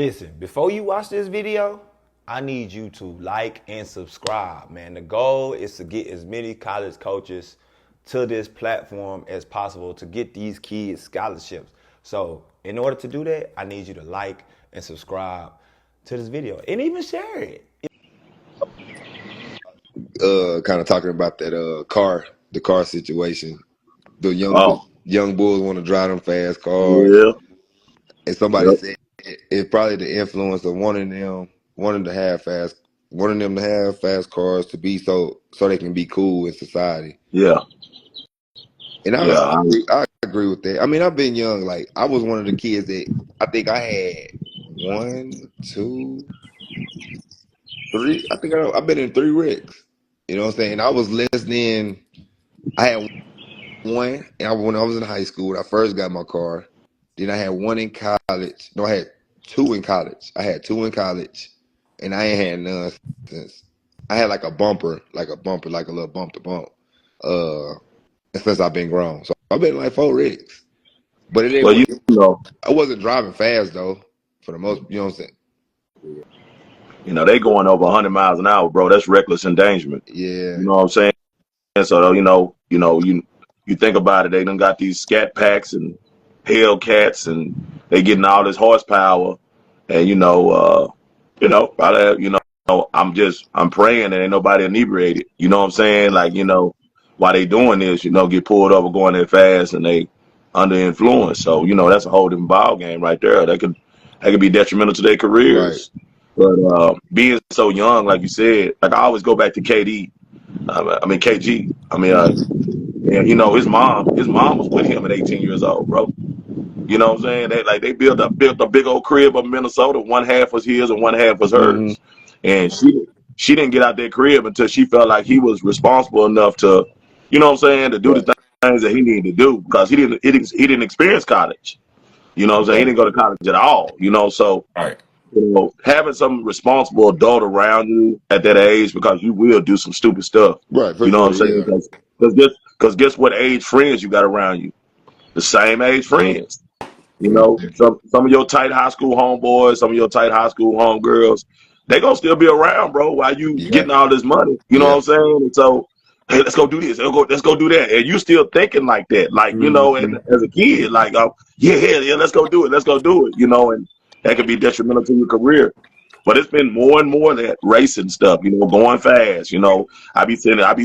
Listen, before you watch this video, I need you to like and subscribe, man. The goal is to get as many college coaches to this platform as possible to get these kids scholarships. So in order to do that, I need you to like and subscribe to this video and even share it. Kind of talking about that the car situation. The Oh, young bulls want to drive them fast cars, yeah, and somebody yep. said it's probably the influence of wanting to have fast, wanting them to have fast cars to be so they can be cool in society. Yeah, And yeah, I agree with that. I mean, I've been young. Like I was one of the kids that I think I had one, two, three. I've been in three wrecks. You know what I'm saying? I was listening. I had one, and when I was in high school, when I first got my car, then I had one in college. No, I had two in college. I had two in college, and I ain't had none since. I had like a bumper, like a little bump to bump. Uh, since I've been grown, so I've been like four rigs, but it well, ain't. know, I wasn't driving fast though, for the most. You know what I'm saying? they going over 100 miles an hour, bro. That's reckless endangerment. Yeah, You know what I'm saying? So, you think about it. They done got these scat packs and Hellcats, and they getting all this horsepower, and probably, I'm praying that ain't nobody inebriated. You know what I'm saying? Like, why they doing this? Get pulled over going that fast, and they under influence. So, that's a whole different ball game right there. That could be detrimental to their right. careers. But being so young, like you said, like I always go back to KD. I mean KG. And his mom was with him at 18 years old, bro. You know what I'm saying? They built a big old crib up in Minnesota. One half was his and one half was Hmm. hers. And she didn't get out that crib until she felt like he was responsible enough to, to do the Right. things that he needed to do, because he didn't experience college. You know what I'm saying? He Right. didn't go to college at all. So All right. having some responsible adult around you at that age, because you will do some stupid stuff. Right. For You know what I'm sure. saying? Yeah. Because guess what age friends you got around you? The same age friends. Some of your tight high school homeboys, some of your tight high school homegirls, they gonna still be around, bro, while you Yeah. getting all this money. You know what Yeah. I'm saying? And so, hey, let's go do this. Let's go do that. And you still thinking like that, like Hmm. and as a kid, like, yeah, let's go do it, and that could be detrimental to your career. But it's been more and more of that racing stuff, going fast. I be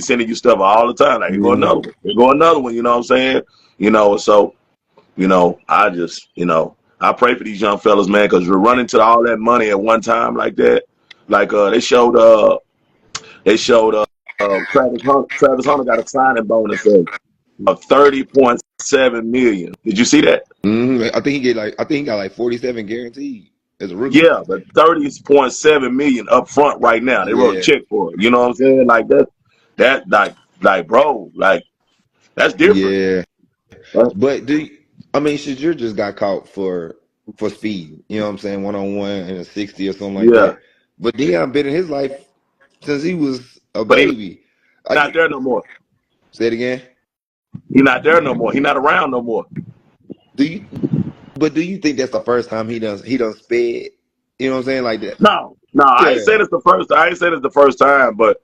sending you stuff all the time. Like, here go Hmm. another one. Here go another one. You know what I'm saying? So I just, I pray for these young fellas, man, because we're running to all that money at one time like that. Like they showed Travis Hunter got a signing bonus of 30.7 million. Did you see that? I think he got like 47 guaranteed as a rookie. Yeah, but 30.7 million up front right now. They wrote a Yeah, check for it. You know what I'm saying? Like that like bro, like that's different. yeah. Right? But I mean, Shadur just got caught for speed. You know what I'm saying? 1-on-1 in a 60 or something like Yeah, that. But Deion been in his life since he was a but he's baby. not Like, there no more. say it again. He's not there no more. He's not around no more. Do you? But do you think that's the first time he done sped? You know what I'm saying? Like that. No, I ain't Yeah. saying it's the first. I ain't saying it's the first time, but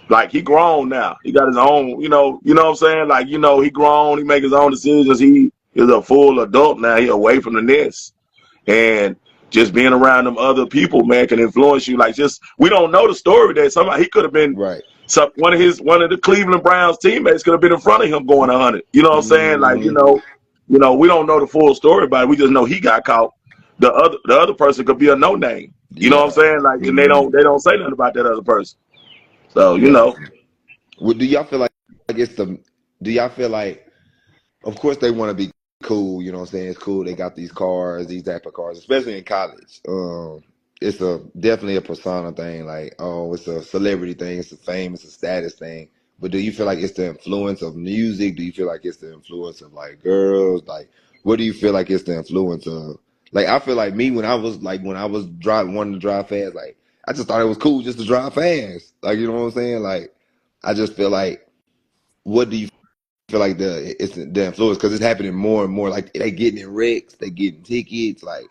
like he grown now. He got his own. What I'm saying? Like he grown. He make his own decisions. He is a full adult now. He away from the nest, and just being around them other people, man, can influence you. Like, just we don't know the story that somebody he could have been. Right. One of the Cleveland Browns teammates could have been in front of him going 100. You know what I'm saying? Like Hmm. we don't know the full story about it. We just know he got caught. The other person could be a no name. You know what I'm Yeah. saying? Like, and they Hmm. don't say nothing about that other person. So Yeah. Well, it's the? Do y'all feel like? Of course, they want to be cool. You know what I'm saying? It's cool. They got these cars, these type of cars, especially in college. It's definitely a persona thing. Like, oh, it's a celebrity thing. It's a fame. It's a status thing. But do you feel like it's the influence of music? Do you feel like it's the influence of like girls? Like, what do you feel like it's the influence of? Like, I feel like me when I was driving, wanting to drive fast. Like, I just thought it was cool just to drive fast. Like, you know what I'm saying? Like, I just feel like, what do you feel like it's the influence, because it's happening more and more. Like they getting in wrecks, they getting tickets. Like,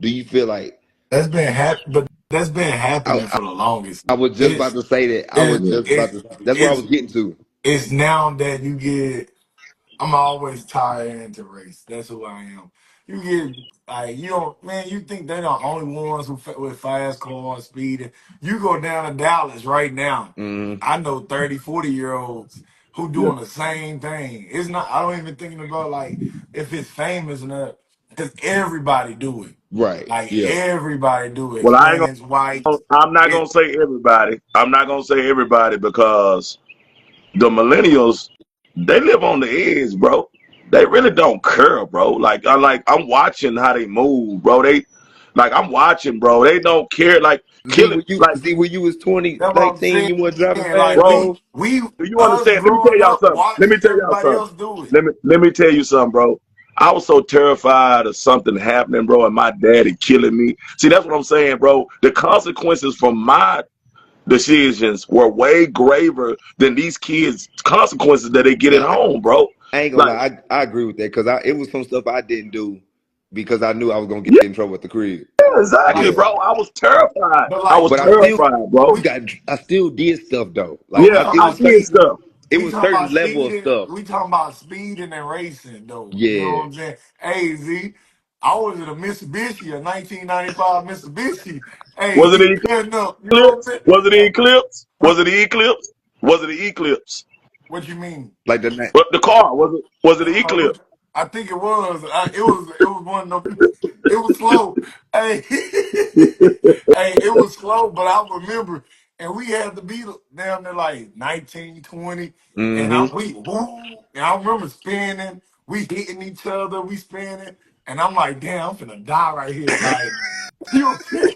do you feel like? That's been I, happening for the longest. I was just about It's to say that. I was it, just about it to. That's where I it's was getting to. it's now that you get. I'm always tired into race. That's who I am. You get like you don't man. You think they're the only ones with fast cars, speed. You go down to Dallas right now. Mm, I know 30, 40 year olds who Yeah. doing the same thing. It's not. I don't even thinking about like if it's famous enough because everybody do it. right. Like Yeah. everybody do it. Well, I ain't Hispanics, gonna. whites. I'm not It, gonna say everybody. I'm not gonna say everybody because the millennials, they live on the edge, bro. They really don't care, bro. I'm watching how they move, bro. I'm watching, bro. They don't care. Like See killing, when you like see when you was 20, that's what I'm 19, saying. you weren't driving fast, Like bro. bro. we Do you us understand? Let me tell growing y'all up something. Let me watching tell y'all everybody something. else do it. Let me tell you something, bro. I was so terrified of something happening, bro, and my daddy killing me. See, that's what I'm saying, bro. The consequences from my decisions were way graver than these kids' consequences that they get at Now home, bro. I ain't gonna Like, lie, I agree with that because it was some stuff I didn't do because I knew I was gonna get yeah, in trouble with the crib. exactly, Like, Yeah, bro. I was terrified. but I like was but terrified, bro. I still did stuff though. but Like we Yeah, talking it I about was did certain, speeding. stuff. it We was talking certain about level of speeding. stuff. We talking about speeding and racing though. You know what Yeah, I'm saying? Hey Z, I was in a Mitsubishi, a 1995 Mitsubishi. Hey, Was it he the cutting up. You know what I'm eclipse? saying? Was it the Hey, eclipse? huh? Was it the eclipse? Was it the eclipse? What you mean? like the night. But the car was it the eclipse? I think it was. It was one of them. It was slow. Hey, hey, it was slow, but I remember, and we had to be down there like 19, 20, and Mm-hmm. I remember spinning. We hitting each other. We spinning, and I'm like, damn, I'm finna die right here. Like, you know what I'm saying?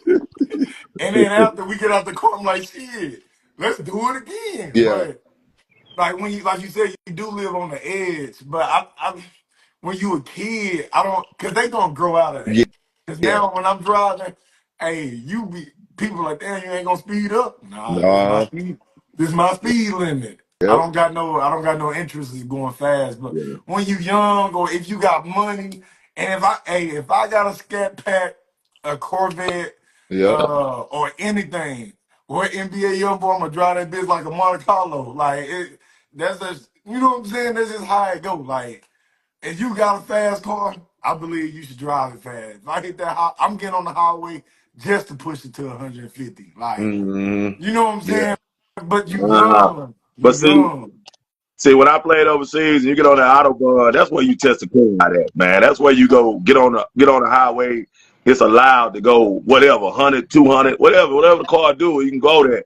And then after we get out the car, I'm like, shit, let's do it again. Yeah, But like when you like you said you do live on the edge, but I when you a kid, I don't because they gonna grow out of yeah, that. Because yeah. now when I'm driving, hey, you be people like damn, you ain't gonna speed up. Nah, this is my Nah. speed. This is my speed limit. Yep. I don't got no interest in going fast. But Yeah. when you young or if you got money, and if I got a scat pack, a Corvette, Yep. or anything, or NBA young boy, I'm gonna drive that bitch like a Monte Carlo. Like it. That's just you know what I'm saying. That's just how it go. Like if you got a fast car, I believe you should drive it fast. If I hit that, I'm getting on the highway just to push it to 150. Like Mm-hmm. you know what I'm Yeah. saying. But you Uh, young, you but young. see, when I played overseas and you get on the autobahn, that's where you test the king out at, man. That's where you go get on the highway. It's allowed to go whatever, 100, 200, whatever the car do, you can go there.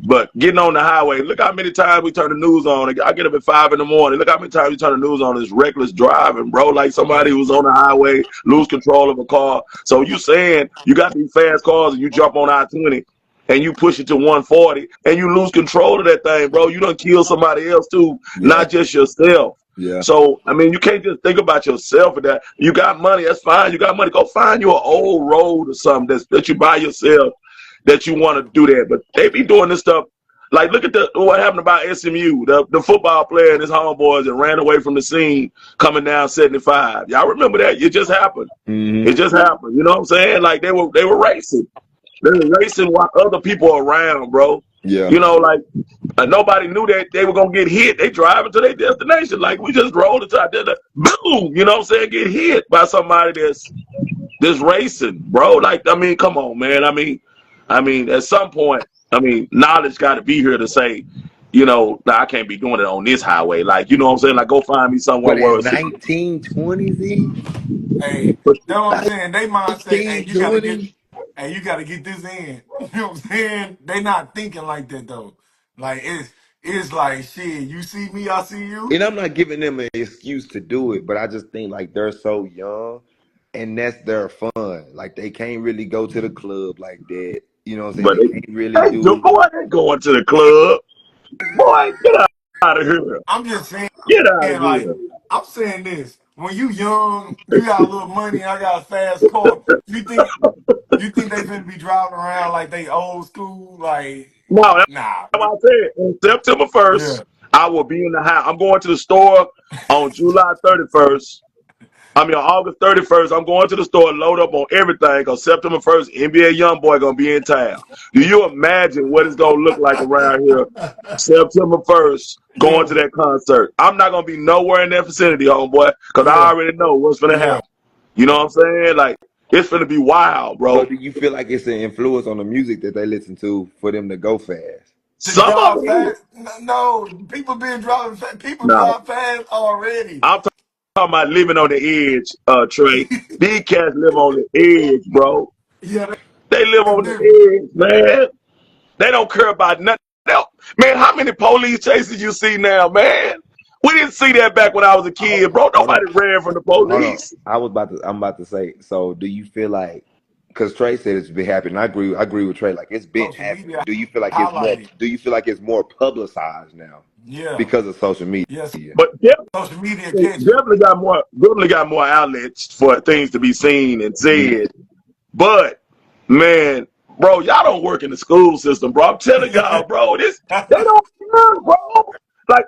But getting on the highway, look how many times we turn the news on. I get up at 5 in the morning. Look how many times we turn the news on. It's reckless driving, bro. Like somebody Yeah, who's on the highway lose control of a car. So you saying you got these fast cars and you jump on I-20 and you push it to 140 and you lose control of that thing, bro. You done kill somebody else too, Yeah. not just yourself. Yeah. So I mean, you can't just think about yourself and that. You got money, that's fine. You got money, go find you an old road or something that you buy yourself that you want to do that. But they be doing this stuff. Like, look at what happened about SMU, the football player and his homeboys that ran away from the scene coming down 75. Y'all remember that? It just happened. It Mm-hmm. just happened. You know what I'm saying? Like they were racing. They were racing while other people were around, bro. Yeah. You know, like nobody knew that they were gonna get hit. They driving to their destination. Like we just rolled into our destination. Boom! You know what I'm saying? Get hit by somebody that's racing, bro. Like, I mean, come on, man. I mean, at some point, I mean, knowledge got to be here to say, nah, I can't be doing it on this highway. Like, you know what I'm saying? Like, go find me somewhere What where in it's, 1920s? hey, you know what I'm saying. They mindset, hey, you gotta get, 1920? hey, you gotta get this in. You know what I'm saying? They not thinking like that though. Like it's like shit. You see me, I see you. And I'm not giving them an excuse to do it, but I just think like they're so young and that's their fun. Like they can't really go to the club like that. You know what I'm saying? but They can't really do boy, they going to the club. Boy, get out of here. I'm just saying. Get out of And like here. I'm saying this, when you young, you got a little money, I got a fast car. You think they finna be driving around like they old school? Like, No, that's nah. what I said. On September Yeah. 1st, I will be in the house. I'm going to the store on July 31st. I mean, on August 31st, I'm going to the store, load up on everything, because September 1st, NBA YoungBoy going to be in town. Do you imagine what it's going to look like around here September 1st going Yeah, to that concert? I'm not going to be nowhere in that vicinity, homeboy, because I yeah, already know what's going to yeah. happen. You know what I'm saying? Like, it's going to be wild, So bro. do you feel like it's an influence on the music that they listen to for them to go fast? To Some of drive it is. fast? No, people been driving fast. People No, drive fast already. I'm talking about living on the edge, Trey. These cats live on the edge, bro. Yeah, They live that's on different. the edge, man. They don't care about nothing else. Man, how many police chases you see now, man? We didn't see that back when I was a Hold kid, bro. hold on, Nobody ran from the hold on. police. I'm about to say. So do you feel like? Because Trey said it's been happening. I agree with Trey. Like it's been Social happening. media Do you feel like it's more? highlighted. Do you feel like it's more publicized now Yeah. because of social media? Yes. But Social media catch it. definitely got more outlets for things to be seen and Mhm. said. But man, bro, y'all don't work in the school system, bro. I'm telling y'all, bro, they don't care, bro. Like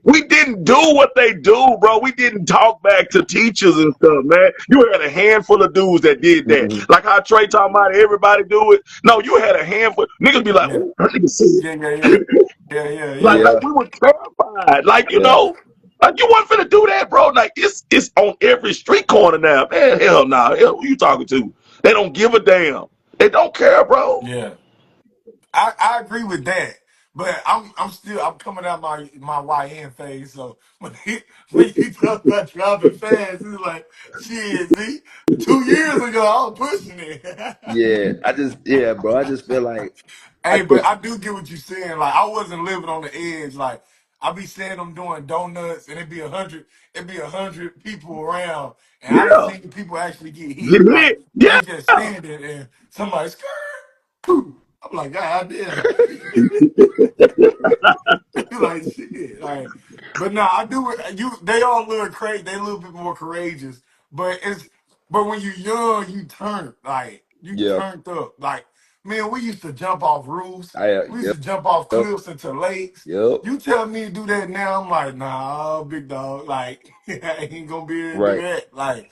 we didn't do what they do, bro. We didn't talk back to teachers and stuff, man. You had a handful of dudes that did that. Mhm. Like how Trey talking about everybody do it. No, you had a handful. Niggas be like, Yeah. ooh, that nigga see Yeah, yeah, yeah. it. Yeah, yeah, like yeah. Yeah, like we were terrified. Like yeah, like you wasn't finna do that, bro. Like it's on every street corner now, man. Hell nah. Hell, who you talking to? They don't give a damn. They don't care, bro. Yeah. I agree with that. But I'm coming out my YN phase. So when you talk about driving fast, it's like shit, see? 2 years ago I was pushing it. yeah. Yeah, bro. I just feel like I Hey, but think, I do get what you're saying. Like I wasn't living on the edge. Like I be seeing them doing donuts, and it'd be 100 people around, and I done Yeah. seen people actually get Get hit. Like hit. Yeah. they just standing and somebody skirt. I'm like, God damn. Like shit. Like, but no, I do. You, they all a little crazy. They a little bit more courageous. But when you young, you turn like you yeah. turned up. Like, man, we used to jump off roofs. We used Yep, to jump off yep, cliffs into lakes. yep. You tell me to do that now, I'm like, nah, big dog. Like, I ain't gonna be able to do Right. that. Like,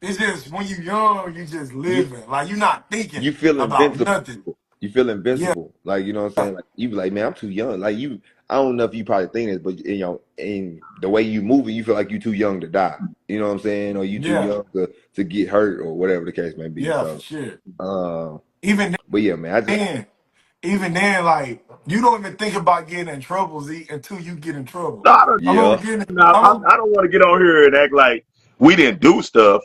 it's just when you young, you just You living. Like, you're not thinking you feel about invincible. nothing. You feel Yeah, invincible. Like, you know what I'm saying? Like you be like, man, I'm too young. Like you, I don't know if you probably think this, but in the way you move it, you feel like you too young to die. You know what I'm saying? Or you too yeah, young to get hurt or whatever the case may be. yeah, for So, sure. um, Even but yeah, man, I just then, even then, like you don't even think about getting in trouble, Z, until you get in trouble. No, I remember yeah, getting, no, I remember, I don't want to get on here and act like we didn't do stuff,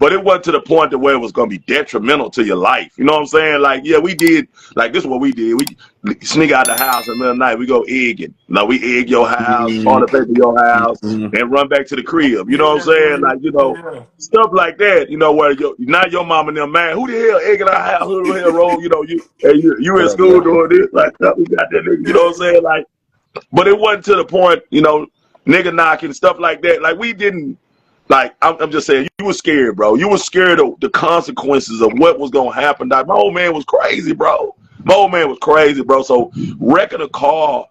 but it wasn't to the point to where it was going to be detrimental to your life. You know what I'm saying? Like, yeah, we did. Like, this is what we did. We sneak out the house in the middle of the night. We go egging. Like, we egg your house, mm, toilet paper your house, mm, and run back to the crib. You yeah, know what I'm yeah, yeah, saying? Like, yeah, stuff like that. Where now your mom and them, man, who the hell egging our house? Who the hell roll? You in yeah, school yeah, doing this? Like, we got that nigga. You know yeah, what I'm saying? Like, but it wasn't to the point, nigga knocking, stuff like that. Like we didn't like I'm just saying you were scared, bro. You were scared of the consequences of what was gonna happen. Like, my old man was crazy, bro. My old man was crazy, bro. So wrecking a car,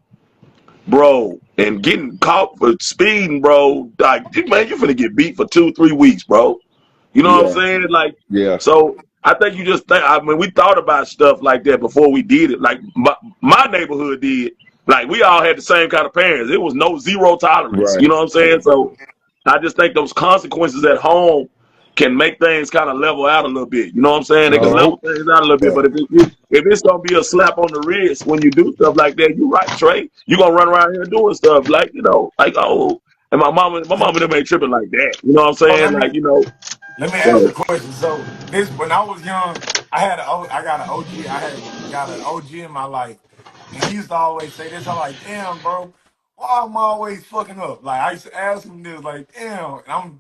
bro, and getting caught for speeding, bro, like man, you finna get beat for 2-3 weeks, bro. You know what I'm yeah, saying? Like, yeah. so I think you just think. I mean, we thought about stuff like that before we did it. Like my neighborhood did. Like we all had the same kind of parents. It was no zero tolerance. Right. You know what I'm saying? So I just think those consequences at home can make things kind of level out a little bit. You know what I'm saying? They can No. level things out a little bit. Yeah. But if it's gonna be a slap on the wrist when you do stuff like that, you're right, Trey. You're gonna run around here doing stuff like like, oh. And my mama them ain't tripping like that. You know what I'm So saying? Like, let me ask you so a question. So this, when I was young, I got an OG. I had got an OG in my life, and he used to always say this. I'm like, damn, bro, why am I always fucking up? Like I used to ask him this, like, damn, and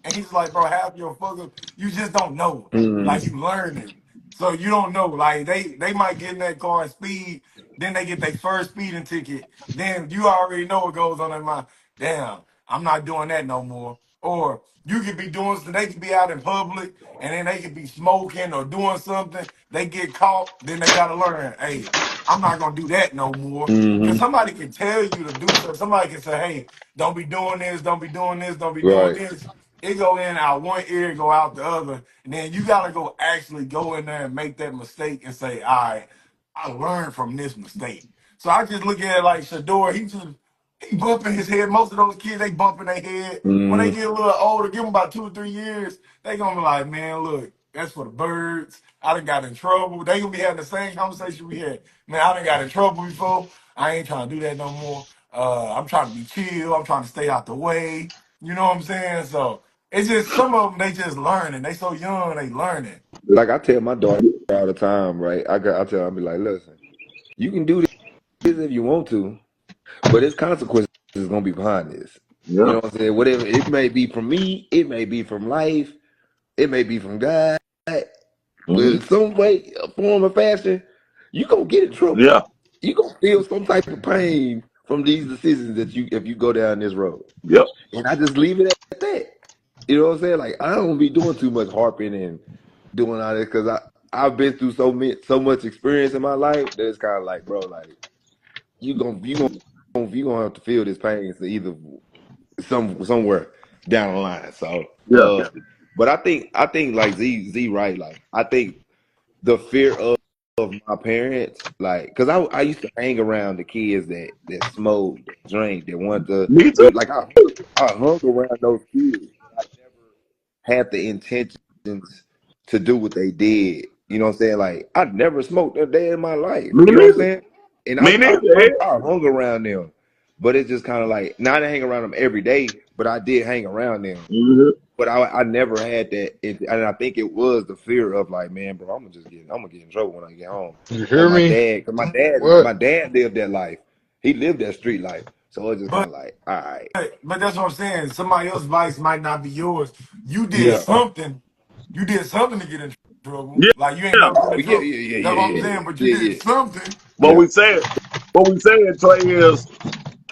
and he's like, bro, half your fuck up, you just don't know. Like Mm, you learning, so you don't know. Like they might get in that car and speed, then they get their first speeding ticket, then you already know what goes on in my damn. I'm not doing that no more. Or you could be doing something, they could be out in public and then they could be smoking or doing something. They get caught, then they gotta learn, hey, I'm not gonna do that no more. Cause hmm. somebody can tell you to do something. Somebody can say, hey, don't be doing this, don't be doing this, don't be doing Right. this. it go in out one ear, go out the other, and then you gotta actually go in there and make that mistake and say, all right, I learned from this mistake. So I just look at it like Shador, he bumping his head. Most of those kids, they bumping their head. When they Mm. get a little older, give them about 2 or 3 years, they gonna be like, man, look, that's for the birds. I done got in trouble. They gonna be having the same conversation we had. Man, I done got in trouble before. I ain't trying to do that no more. I'm trying to be chill. I'm trying to stay out the way. You know what I'm saying? So it's just some of them they just learning. They so young, they learning. Like I tell my daughter all the time, right? I tell her, I be like, listen, you can do this if you want to, but its consequences is gonna be behind this. You Yeah. know what I'm saying? Whatever it may be from me, it may be from life, it may be from God, but Hmm. in some way, form, or fashion, you gonna get in trouble. Yeah. You gonna feel some type of pain from these decisions that you if you go down this road. Yep. And I just leave it at that. You know what I'm saying? Like I don't be doing too much harping and doing all this because I've been through so much experience in my life that it's kind of like, bro, like you gonna have to feel this pain so either somewhere down the line. So, Yeah. but I think like Z right. Like I think the fear of my parents, like, because I used to hang around the kids that smoked, that drank, that wanted to Me too. do like I hung around those kids. I never had the intentions to do what they did. You know what I'm saying? Like I never smoked a day in my life. Me You know what I'm neither. saying? And Me neither. I hung around them, but it's just kind of like not to hang around them every day, but I did hang around them. Mm-hmm. But I never had that, and I think it was the fear of like, man, bro, I'm gonna get in trouble when I get home. You Or hear me? because What? my dad lived that life. He lived that street life, so it's just kind But of like, all right, but that's what I'm saying. Somebody else's vice might not be yours. You did yeah, something. You did something to get in trouble. Yeah. Like you ain't Yeah. never been oh in yeah, trouble. yeah, yeah, That's yeah, what I'm yeah, saying. But you yeah, did yeah, something. What yeah, we said, what we saying, Trey, is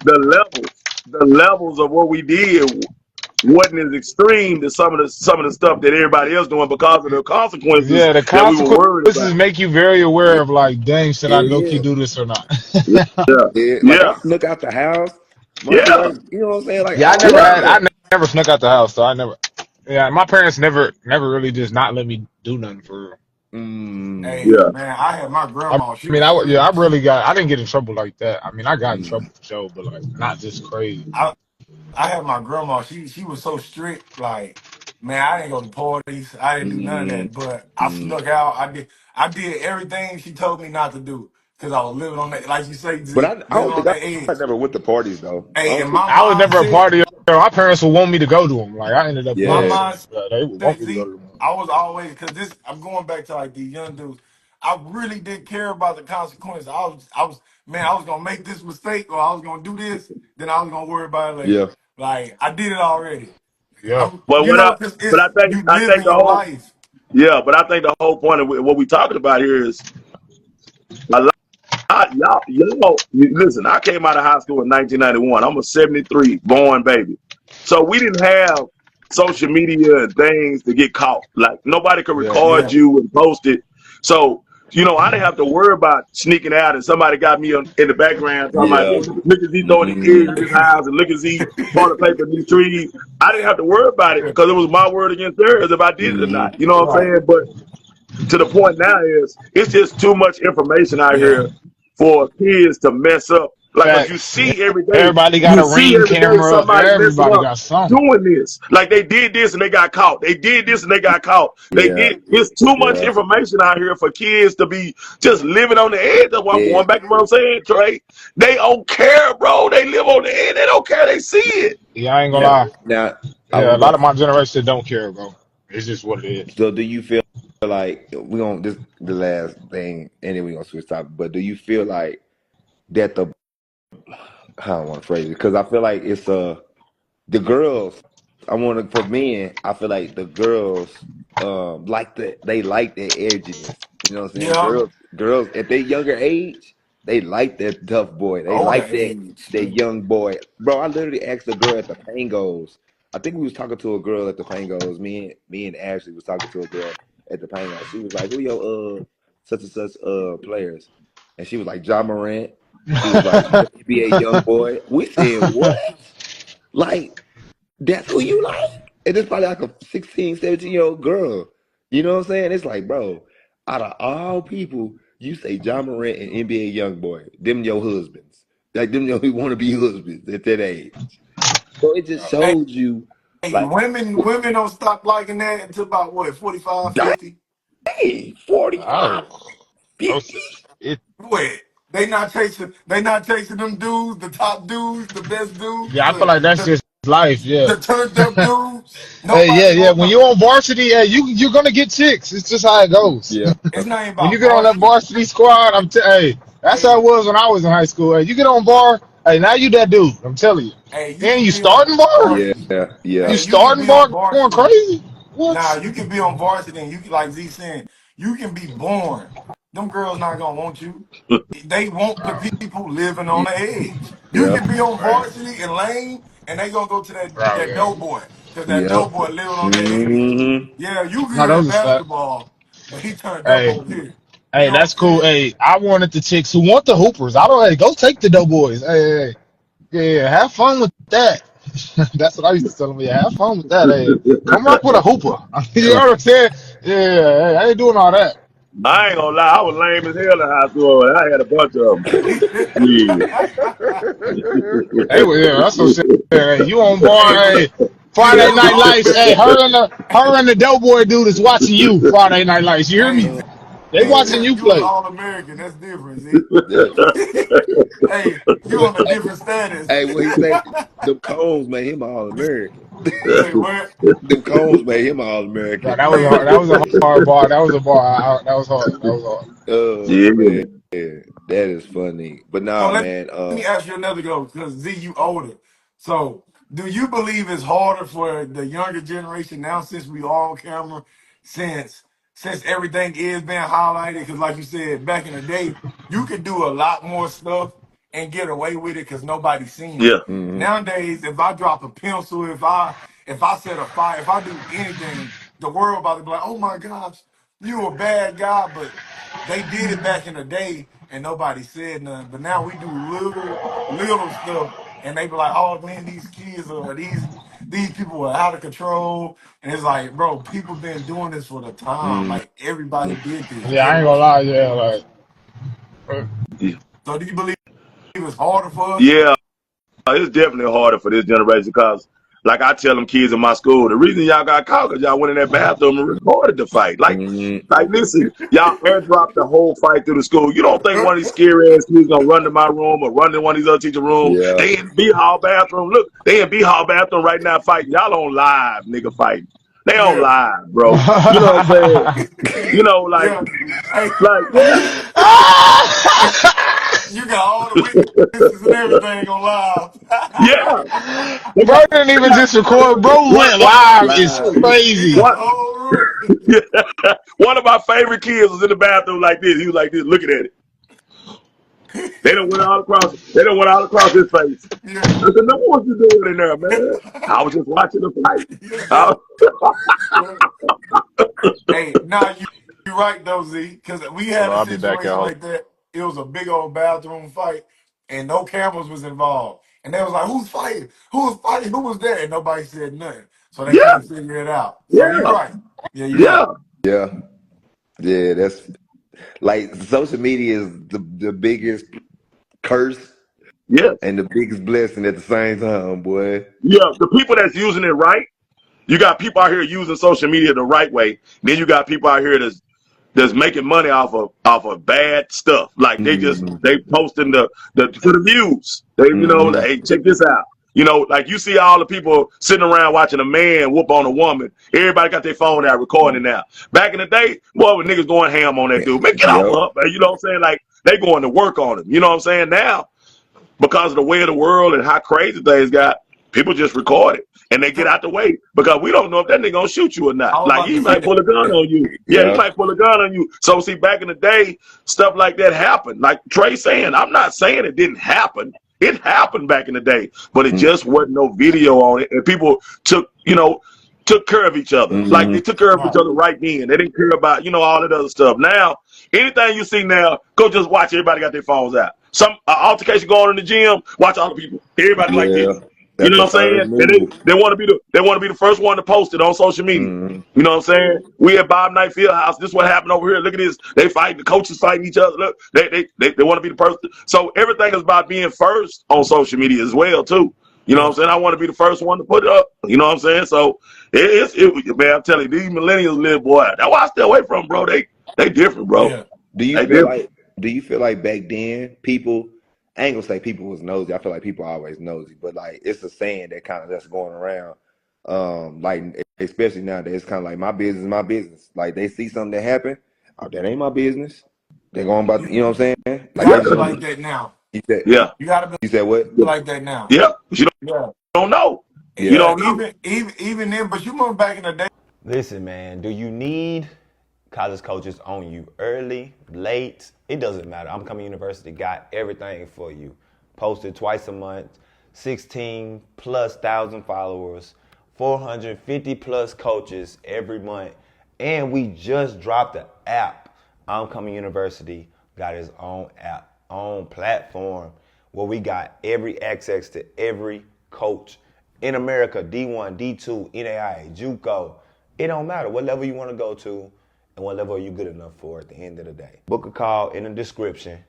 the levels of what we did wasn't as extreme to some of the stuff that everybody else doing because of the consequences Yeah, the that we were worried about. consequences make you very aware of like, dang, should I yeah, low key yeah, do this or not? Yeah. yeah. Like I Yeah. snuck out the house, mind you, Yeah. like you know what I'm saying? Like Yeah, I don't do Yeah. I that. never snuck out the house, so I never. Yeah, my parents never really just not let me do nothing for real. Mm, Hey Yeah. man, I had my I grandma. She mean, was yeah, strict. I didn't get in trouble like that. I mean, I got in mm, trouble for sure, but like not just crazy. I had my grandma. She was so strict. Like man, I didn't go to parties. I didn't do none of mm, that. But I mm. snuck out. I did everything she told me not to do because I was living on that. Like you say, But Z, I living don't on think that I edge. never went to parties though. I Hey, don't and think. my I was never a mindset. party. My parents would want me to go to them. Like I ended up My doing Yeah, some. mindset, They would want me to go Z, to them. I was always because this. I'm going back to like these young dudes. I really didn't care about the consequences. Man, I was gonna make this mistake or I was gonna do this. Then I was gonna worry about it later. yeah. Like I did it already. Yeah. But Because but it's I think you I think living the your whole life. yeah, but I think the whole point of what we talking about here is a listen, I came out of high school in 1991. I'm a 73 born baby. So we didn't have social media and things to get caught. Like nobody could Yeah. record Yeah, you and post it. So, I didn't have to worry about sneaking out and somebody got me in the background talking about, Yeah. look at he throwing the eggs Mm, in this house and look at he toilet paper in these trees. I didn't have to worry about it yeah, because it was my word against theirs if I did it or mm, not. You know what I'm right. saying? But to the point now is it's just too much information out Yeah, here for kids to mess up. Like, cause you Facts. see every day, Everybody got you a see ring every day camera. somebody messing Everybody up got something. doing this. Like they did this and they got caught. They did this and they got caught. They yeah. did. It's too much Yeah. information out here for kids to be just living on the edge. That's why I'm Yeah. going back to what I'm saying, Trey. They don't care, bro. They live on the edge. They don't care. They see it. Yeah, I ain't gonna yeah. lie. Now I Yeah, a was lot of gonna. my generation don't care, bro. It's just what it is. So do you feel like we on this the last thing, and then we gonna switch topic? But do you feel like that the how I want to phrase it? Because I feel like it's the girls. I want to for men. I feel like the girls they like their edginess. You know what I'm saying? Yeah. Girls at their younger age, they like that tough boy. They Older like age. that young boy. Bro, I literally asked a girl at the Pangos. I think we was talking to a girl at the Pangos. Me and Ashley was talking to a girl at the Pangos. She was like, "Who your such and such players?" And she was like, "Ja Morant." She was like, "NBA young boy." We said, "What? Like that's who you like?" And it's probably like a 16, 17-year-old girl. You know what I'm saying? It's like, bro, out of all people, you say John Morant and NBA YoungBoy, them your husbands. Like them your want to be husbands at that age. So it just Hey, shows you, like, women don't stop liking that until about what, 45, dang, 50? 45, Oh, oh, 50. it. Wait, they not chasing them dudes, the top dudes, the best dudes, Yeah, I feel like that's the just life. Yeah. the turned up dudes. Hey, yeah, Nobody yeah. want When no. you're on varsity, hey, you're gonna get chicks. It's just how it goes. Yeah. It's not even When you about get on that varsity. varsity squad, hey, that's how Hey, it was when I was in high school. Hey, you get on bar, hey, now you that dude. I'm telling you. hey, you And can you be on starting bar, Yeah. varsity. you Yeah. Hey, you can starting be on bar going varsity. crazy. Nah, What? you can be on varsity and you can, like Z saying, you can be born. Them girls not gonna want you. They want the people living on Yeah. the edge. You Yep. can be on Right, varsity and lane, and they gonna go to right, that yeah. doughboy because that Yep. doughboy living on the edge. Mm-hmm. Yeah, you No, good at those is fat. basketball, but he turned up Hey, over here. You hey, know that's what I'm cool. saying? Hey, I wanted the chicks who want the hoopers. I don't. Hey, go take the doughboys. Hey, yeah, have fun with that. That's what I used to tell them. Yeah, have fun with that. Hey, come rock with a hooper. You know what I'm saying? Yeah, hey, I ain't doing all that. I ain't gonna lie, I was lame as hell in high school. And I had a bunch of them. Hey, well, yeah, that's what I'm saying. Hey, you on bar? Hey, but Hey, you Friday was Night all Lights. Hey, her and the doughboy dude is watching you. Friday Night Lights. You hear hey me? Uh, They Z, watching uh, you you was play. all American. That's different, Z. that, Hey, you what, on a different status. hey, what he say? Them cones made him all American. You say what? Them cones made him all No, American. that was a Man, hard, that was a hard bar. That was a bar. That was hard. That was hard. Oh Yeah. man, that is funny. But so nah, let man. me ask you another go, because Z, you older. So do you believe it's harder for the younger generation now since we all on camera, since everything is being highlighted? Because like you said, back in the day, you could do a lot more stuff and get away with it because nobody's seen it. Yeah. Hmm. Nowadays, if I drop a pencil, if I set a fire, if I do anything, the world about to be like, oh my gosh, you a bad guy, but they did it back in the day and nobody said nothing. But now we do little stuff and they be like, oh man, these kids are these people are out of control. And it's like, bro, people been doing this for the time. Hmm. Like everybody did this Yeah, I ain't gonna generation. lie. Yeah, like So do you believe it's harder for us? Yeah. It's definitely harder for this generation because, like I tell them kids in my school, the reason y'all got caught because y'all went in that bathroom and recorded the fight. Hmm. Listen, y'all airdropped the whole fight through the school. You don't think one of these scary ass kids gonna run to my room or run to one of these other teacher room? Yeah. They in B Hall bathroom. Look, they in B Hall bathroom right now fighting. Y'all on live, nigga, fighting. They on Yeah. live, bro. You know what I'm saying? You know, Yeah. Hey, yeah, you got all the witnesses and everything on live. yeah. They bro got, didn't they even got just record. Bro one, went one, live. Is Live. He crazy. got the one, whole room. one of my favorite kids was in the bathroom like this. He was like this, looking at it. They don't went all across. They don't went all across his face. Yeah. I said, "No, what you doing in there, man? I was just watching the fight." Yeah. Uh, Yeah. Hey, now you right though, Z, because we Hold had on, a I'll be back, situation y'all. like that. It was a big old bathroom fight, and no cameras was involved. And they was like, "Who's fighting? Who was fighting? Who was there?" And nobody said nothing, so they yeah, couldn't figure it out. So you're yeah, right. Yeah, you're yeah, right. Yeah. Yeah. That's like social media is the biggest curse yes, and the biggest blessing at the same time, boy. yeah. The people that's using it right. You got people out here using social media the right way. Then you got people out here that's making money off of bad stuff. Like Hmm. they posting the for the views. They Hmm. hey, check this out. Like you see all the people sitting around watching a man whoop on a woman. Everybody got their phone out recording now. Back in the day, boy, when niggas going ham on that dude, man, get off Yep. up. You know what I'm saying? Like they going to work on him. You know what I'm saying? Now, because of the way of the world and how crazy things got, people just record it and they get So out the way because we don't know if that nigga gonna shoot you or not. I was Like about he to say might that. pull a gun on you. Yeah, he Yep. might pull a gun on you. So see, back in the day, stuff like that happened. Like Trey saying, I'm not saying it didn't happen. It happened back in the day, but it just wasn't no video on it, and people took care of each other. Like Hmm. they took care of each Right. other right then. They didn't care about all that other stuff. Now, anything you see now, go just watch. Everybody got their phones out. Some altercation going on in the gym. Watch all the people. Everybody like Yeah. this. You That's know the what I'm saying? first And move. they want to be the first one to post it on social media. Mm-hmm. You know what I'm saying? We at Bob Knight Fieldhouse. This is what happened over here. Look at this. They fight. The coaches fighting each other. Look, they want to be the person. So everything is about being first on social media as well too. You know what Yeah. I'm saying? I want to be the first one to put it up. You know what I'm saying? So man, I'm telling you, these millennials live, boy. That's why I stay away from them, bro. They different, bro. Yeah. Do you They feel different. like back then people, I ain't gonna say people was nosy. I feel like people are always nosy, but like it's a saying that kind of that's going around. Like especially nowadays, it's kind of like my business is my business. Like they see something that happen, oh, that ain't my business. They're going about, You, you know what I'm saying? you Like they gotta just be gonna like be. that now. You said Yeah. You gotta you said what? be like that now. Yeah. But you Yeah. don't know. You Yeah. Yeah. don't know. Even then, but you remember back in the day. Listen, man, do you need college coaches on you early, late? It doesn't matter. I'm Coming University got everything for you. Posted twice a month, 16 plus thousand followers, 450 plus coaches every month. And we just dropped the app. I'm Coming University got its own app, own platform where we got every access to every coach in America, D1, D2, NAIA, JUCO. It don't matter what level you want to go to and what level are you good enough for at the end of the day. Book a call in the description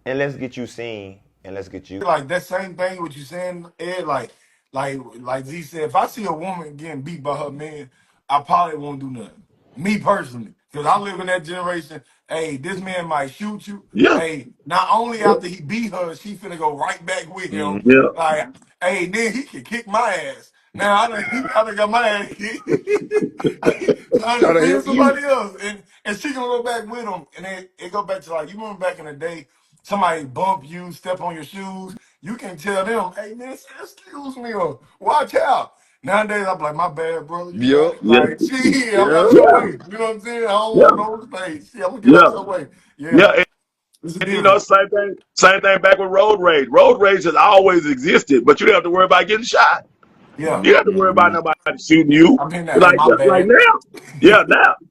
and let's get you seen and let's get you. Like that same thing what you saying, Ed, like Z said, if I see a woman getting beat by her man, I probably won't do nothing. Me personally. Because I live in that generation. Hey, this man might shoot you. Yeah. Hey, not only Yeah. after he beat her, she finna go right back with him. Mm-hmm. Yeah. Like, hey, then he can kick my ass. Now I done got my ass kicked. I Try done to beat help you. somebody else. And she gonna go back with him. And then it go back to like, you remember back in the day, somebody bump you, step on your shoes, you can tell them, hey man, excuse me or watch out. Nowadays I'm like, my bad, brother, you got Yep. it. Yeah. Like, shit, I'm Yeah. out your Yeah. way. You know what I'm saying? I don't Yeah. want no space. Shit, I'm gonna get out Yeah. your way. Yeah, Yeah. it's a And you know, difference. same thing back with road rage. Road rage has always existed, but you don't have to worry about getting shot. Yeah, You don't have to worry about Mm-hmm. nobody shooting you. I'm in that. Hey, Like my like bad. now. Yeah,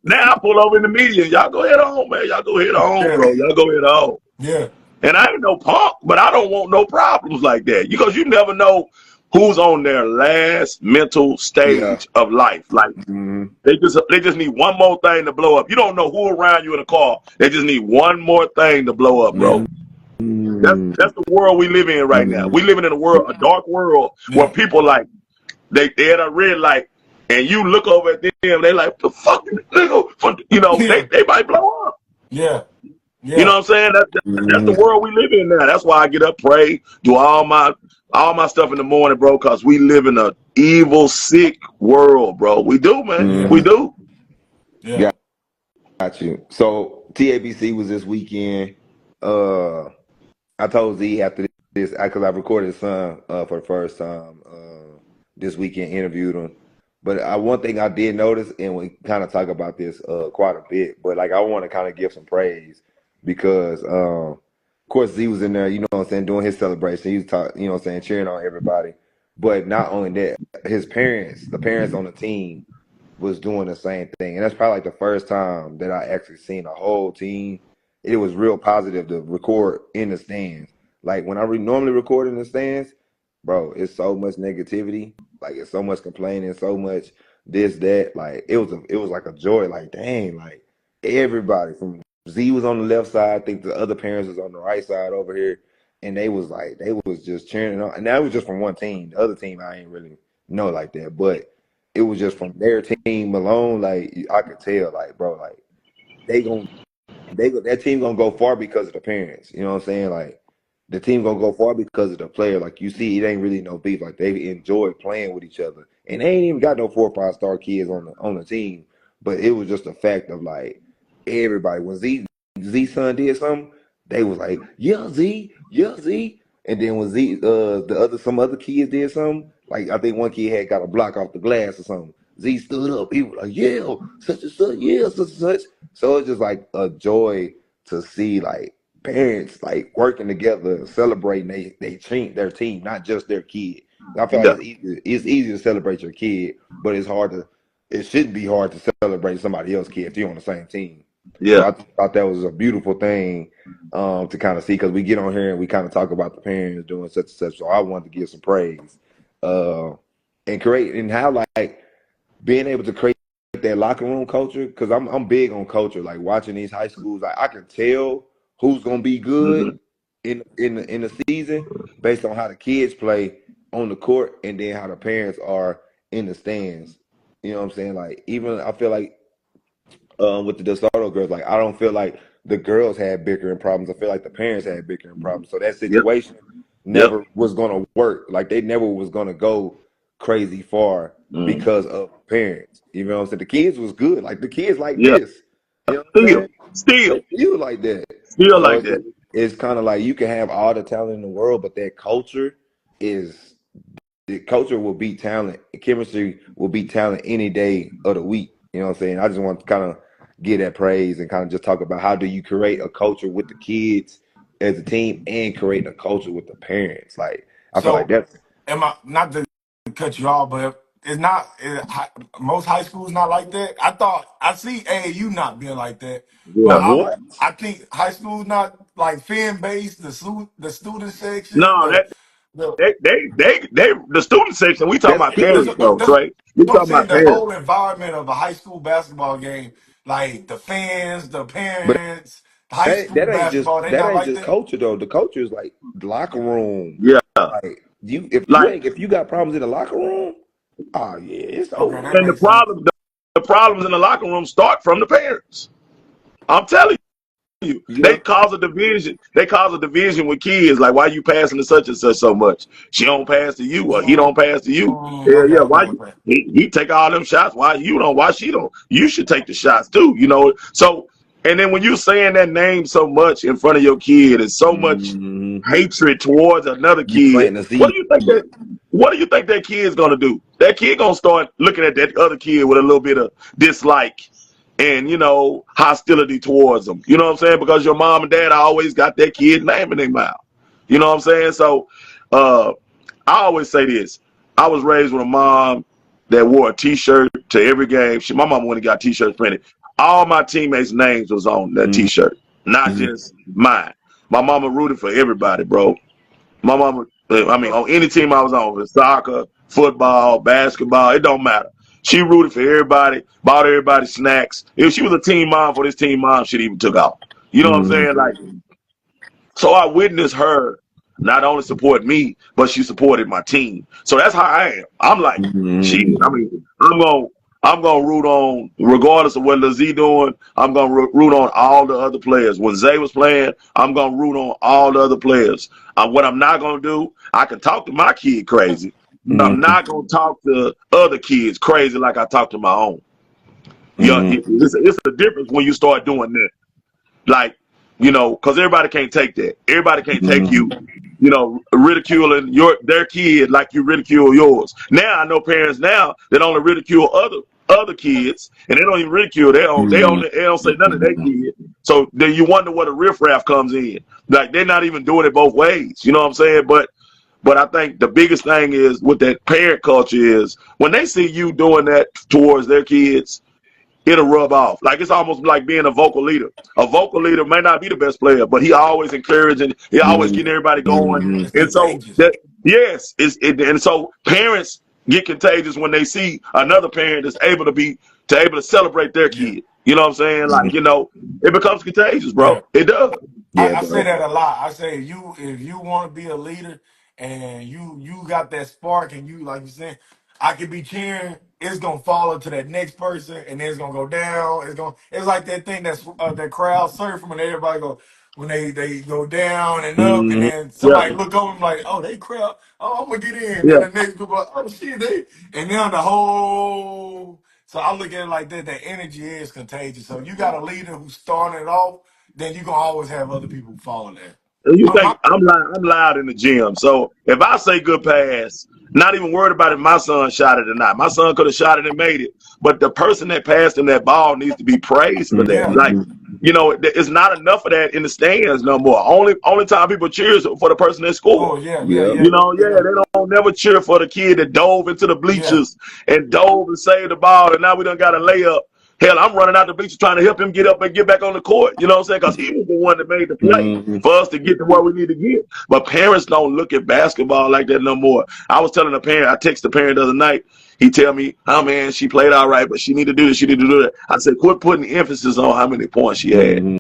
now I pull over in the median. Y'all go head on, man. Y'all go head on, Yeah, bro. Y'all go head on. yeah, And I ain't no punk, but I don't want no problems like that. Because you never know who's on their last mental Yeah. stage of life. Like Mm-hmm. they just need one more thing to blow up. You don't know who around you in a car. They just need one more thing to blow up, yeah, bro. That's the world we live in right now. Mm-hmm. We living in a dark world where yeah, people like they at a red light and you look over at them, they like the fuck nigga, yeah, they might blow up. yeah, You know yeah, what I'm saying? That's the Mm-hmm. world we live in now. That's why I get up, pray, do all my stuff in the morning, bro, because we live in a evil, sick world, bro. We do, man. yeah, We Mm-hmm. do. yeah. Got you. So TABC was this weekend. Uh, I told Z after this because I recorded his son for the first time this weekend, interviewed him. But one thing I did notice, and we kind of talk about this quite a bit, but like I want to kind of give some praise because of course Z was in there, you know what I'm saying, doing his celebration. He was you know what I'm saying, cheering on everybody. But not only that, his parents, the parents on the team, was doing the same thing. And that's probably like the first time that I actually seen a whole team. It was real positive to record in the stands. Like when I normally record in the stands, bro, it's so much negativity. Like it's so much complaining, so much this, that. Like it was like a joy. Like dang, like everybody from Z was on the left side. I think the other parents was on the right side over here. And they was just cheering on. And that was just from one team. The other team I ain't really know like that. But it was just from their team alone. Like I could tell, like bro, like they gon' that team gonna go far because of the parents. You know what I'm saying? Like the team gonna go far because of the player. Like you see, it ain't really no beef. Like they enjoy playing with each other, and they ain't even got no 4 or 5 star kids on the team. But it was just a fact of like everybody when Z son did something, they was like yeah Z, yeah Z. And then when some other kids did something, like I think one kid had got a block off the glass or something. Z stood up. He was like, yeah, such and such, yeah, such and such. So it's just like a joy to see like parents like working together and celebrating their team, not just their kid. I feel like Yeah. it's easy to celebrate your kid, but it shouldn't be hard to celebrate somebody else's kid if you're on the same team. So Yeah. I thought that was a beautiful thing to kind of see because we get on here and we kind of talk about the parents doing such and such. So I wanted to give some praise uh, and create and how like being able to create that locker room culture. Because I'm big on culture. Like watching these high schools, like I can tell who's gonna be good Mm-hmm. in the season based on how the kids play on the court and then how the parents are in the stands. You know what I'm saying? Like even I feel like with the DeSoto girls, like I don't feel like the girls had bickering problems. I feel like the parents had bickering problems. So that Yep. situation Yep. never was gonna work. Like they never was gonna go crazy far Mm. because of parents. You know what I'm saying? The kids was good. Like the kids like Yeah. this. You know what I'm Still, saying? still, They feel like that. still So like that. it's kind of like you can have all the talent in the world, but that culture is the culture will beat talent. Chemistry will beat talent any day of the week. You know what I'm saying? I just want to kind of give that praise and kind of just talk about how do you create a culture with the kids as a team and create a culture with the parents. Like I feel like So, that's am I not to cut you off, but it's not most high schools not like that. I thought I see AAU not being like that, but Yeah. what? I think high schools not like fan based. The student section, No, the the student section. We talking That's about kids. parents, though, that's Trey. We but I'm talking saying about the parents. whole environment of a high school basketball game, like the fans, the But parents, high school that basketball, they not ain't like just that. culture though. The culture is like the locker room. Yeah. Like Like, if you got problems in the locker room, oh yeah, it's Okay, over. that and makes sense. the problems in the locker room start from the parents. I'm telling you, Yeah. they cause a division. They cause a division with kids. Like, why you passing to such and such so much? She don't pass to you, or he don't pass to you. Yeah, Okay, yeah. okay, Why you? okay. He take all them shots. Why you don't? Why she don't? You should take the shots too. You know. So, and then when you saying that name so much in front of your kid and so much Hmm. hatred towards another You kid, planting the what seed. do you think that? What do you think that kid's gonna do? That kid gonna start looking at that other kid with a little bit of dislike and hostility towards them. You know what I'm saying? Because your mom and dad always got that kid name in their mouth. You know what I'm saying? So uh, I always say this. I was raised with a mom that wore a T-shirt to every game. My mom went and got T-shirts printed. All my teammates' names was on that Hmm. T-shirt, not just mine. My mama rooted for everybody, bro. My mama, I mean, So, on any team I was on, soccer, football, basketball, it don't matter. She rooted for everybody, bought everybody snacks. If she was a team mom for this team mom, she'd even took off. You know what I'm Hmm. saying? Like, so I witnessed her not only support me, but she supported my team. So that's how I am. I'm like, Hmm. she. I mean, I'm gonna root on, regardless of what Lil Z doing. I'm gonna root on all the other players. When Zay was playing, I'm gonna root on all the other players. What I'm not gonna do, I can talk to my kid crazy, but Hmm. I'm not gonna talk to other kids crazy like I talk to my own. Yeah, Hmm. it's a difference when you start doing that. Like, because everybody can't take that. Everybody can't take Hmm. you, ridiculing their kid like you ridicule yours. Now I know parents now that only ridicule other kids, and they don't even ridicule their own. They don't say none of their kid. So then you wonder where the riffraff comes in. Like they're not even doing it both ways. You know what I'm saying? But I think the biggest thing is with that parent culture is when they see you doing that towards their kids, it'll rub off. Like it's almost like being a vocal leader. A vocal leader may not be the best player, but he always encouraging, he always getting everybody going. Hmm. it's And so contagious. that yes, and so parents get contagious when they see another parent that's able to celebrate their Yeah, kid. You know what I'm saying? Like, it becomes contagious, yeah. bro. It does. Yeah, I say bro. that a lot. I say if you want to be a leader and you got that spark and you like you said, I could be cheering. It's gonna follow to that next person and then it's gonna go down. It's like that thing that's that crowd surfing when everybody go when they go down and up and Hmm. then Yeah, somebody look over and like, oh, they crowd, oh, I'm gonna get in. Then yeah. the next group like, oh shit, they and now the whole so I look at it like that. That energy is contagious. So you got a leader who's starting it off, then you gonna always have other people follow that. And you My think I'm loud in the gym. So if I say good pass, not even worried about if my son shot it or not. My son could have shot it and made it. But the person that passed him that ball needs to be praised for that. yeah, Like, it's not enough of that in the stands no more. Only time people cheers for the person that scored. oh yeah, yeah, Yeah. yeah, Yeah, yeah, they don't never cheer for the kid that dove into the yeah. bleachers and dove and saved the ball, and now we done got a layup. Hell, I'm running out the bleachers trying to help him get up and get back on the court. You know what I'm saying? Because he was the one that made the play Mm-hmm. for us to get to where we need to get. But parents don't look at basketball like that no more. I was telling a parent, I texted the parent the other night. He tell me, "Oh man, she played all right, but she need to do this, she need to do that." I said, "Quit putting emphasis on how many points she had. Mm-hmm.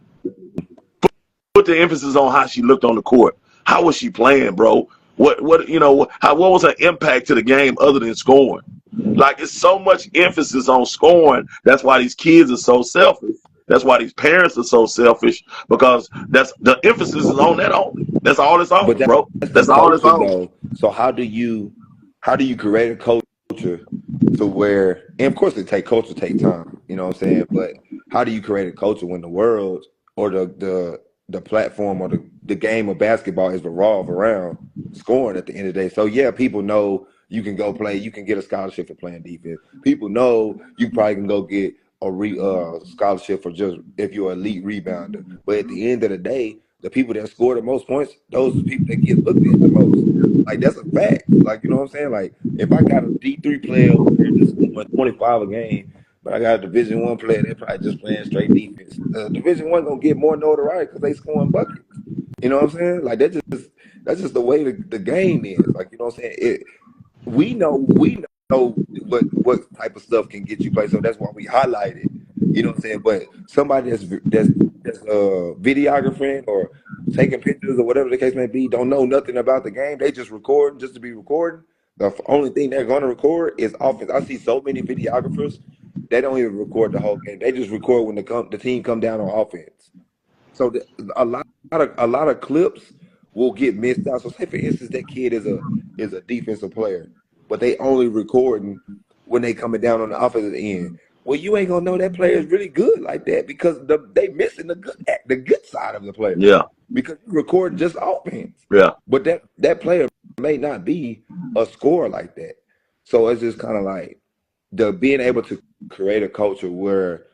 Put the emphasis on how she looked on the court. How was she playing, bro? What what was her impact to the game other than scoring? Like, it's so much emphasis on scoring. That's why these kids are so selfish. That's why these parents are so selfish, because that's the emphasis is on that only. That's all it's But on, bro. that's the That's all it's culture, on. though. So how do you create a culture to where, and of course, culture take time. You know what I'm saying? But how do you create a culture when the world or the platform or the game of basketball is revolved around scoring at the end of the day? So yeah, people know you can go play, you can get a scholarship for playing defense. People know you probably can go get a scholarship for just if you're an elite rebounder. But at the end of the day, the people that score the most points, those are the people that get looked at the most. Like, that's a fact. Like, you know what I'm saying? Like, if I got a D3 player over here just scoring 25 a game, but I got a Division 1 player that probably just playing straight defense, Division 1 gonna get more notoriety because they scoring buckets. You know what I'm saying? Like, that's just the way the game is. Like, you know what I'm saying? We know what type of stuff can get you play, so that's why we highlight it. You know what I'm saying? But somebody that's videographer or taking pictures or whatever the case may be, don't know nothing about the game. They just recording just to be recording. The only thing they're gonna record is offense. I see so many videographers, they don't even record the whole game. They just record when the team come down on offense. So a lot of clips will get missed out. So say for instance that kid is a defensive player, but they only recording when they coming down on the offensive end. Well, you ain't gonna know that player is really good like that because they missing the good side of the player Yeah, because you record just offense. yeah, But that player may not be a scorer like that. So it's just kind of like the being able to create a culture where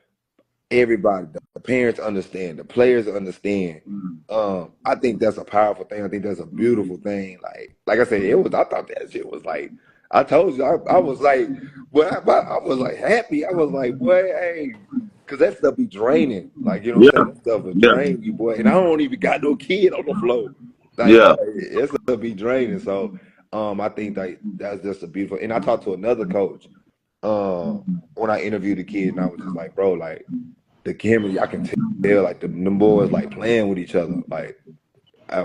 everybody, the parents understand, the players understand. I think that's a powerful thing. I think that's a beautiful thing. Like I said, I thought that shit was like, I told you, I was like, well, I was like happy. I was like, boy, hey, because that stuff be draining. Like, you know what I'm yeah, saying? That stuff will yeah, drain you, boy. And I don't even got no kid on the floor. Like, yeah, boy, that stuff be draining. So, I think that's just a beautiful. And I talked to another coach, when I interviewed the kid, and I was just like, bro, like, the chemistry, I can tell, like, them boys like playing with each other. Like,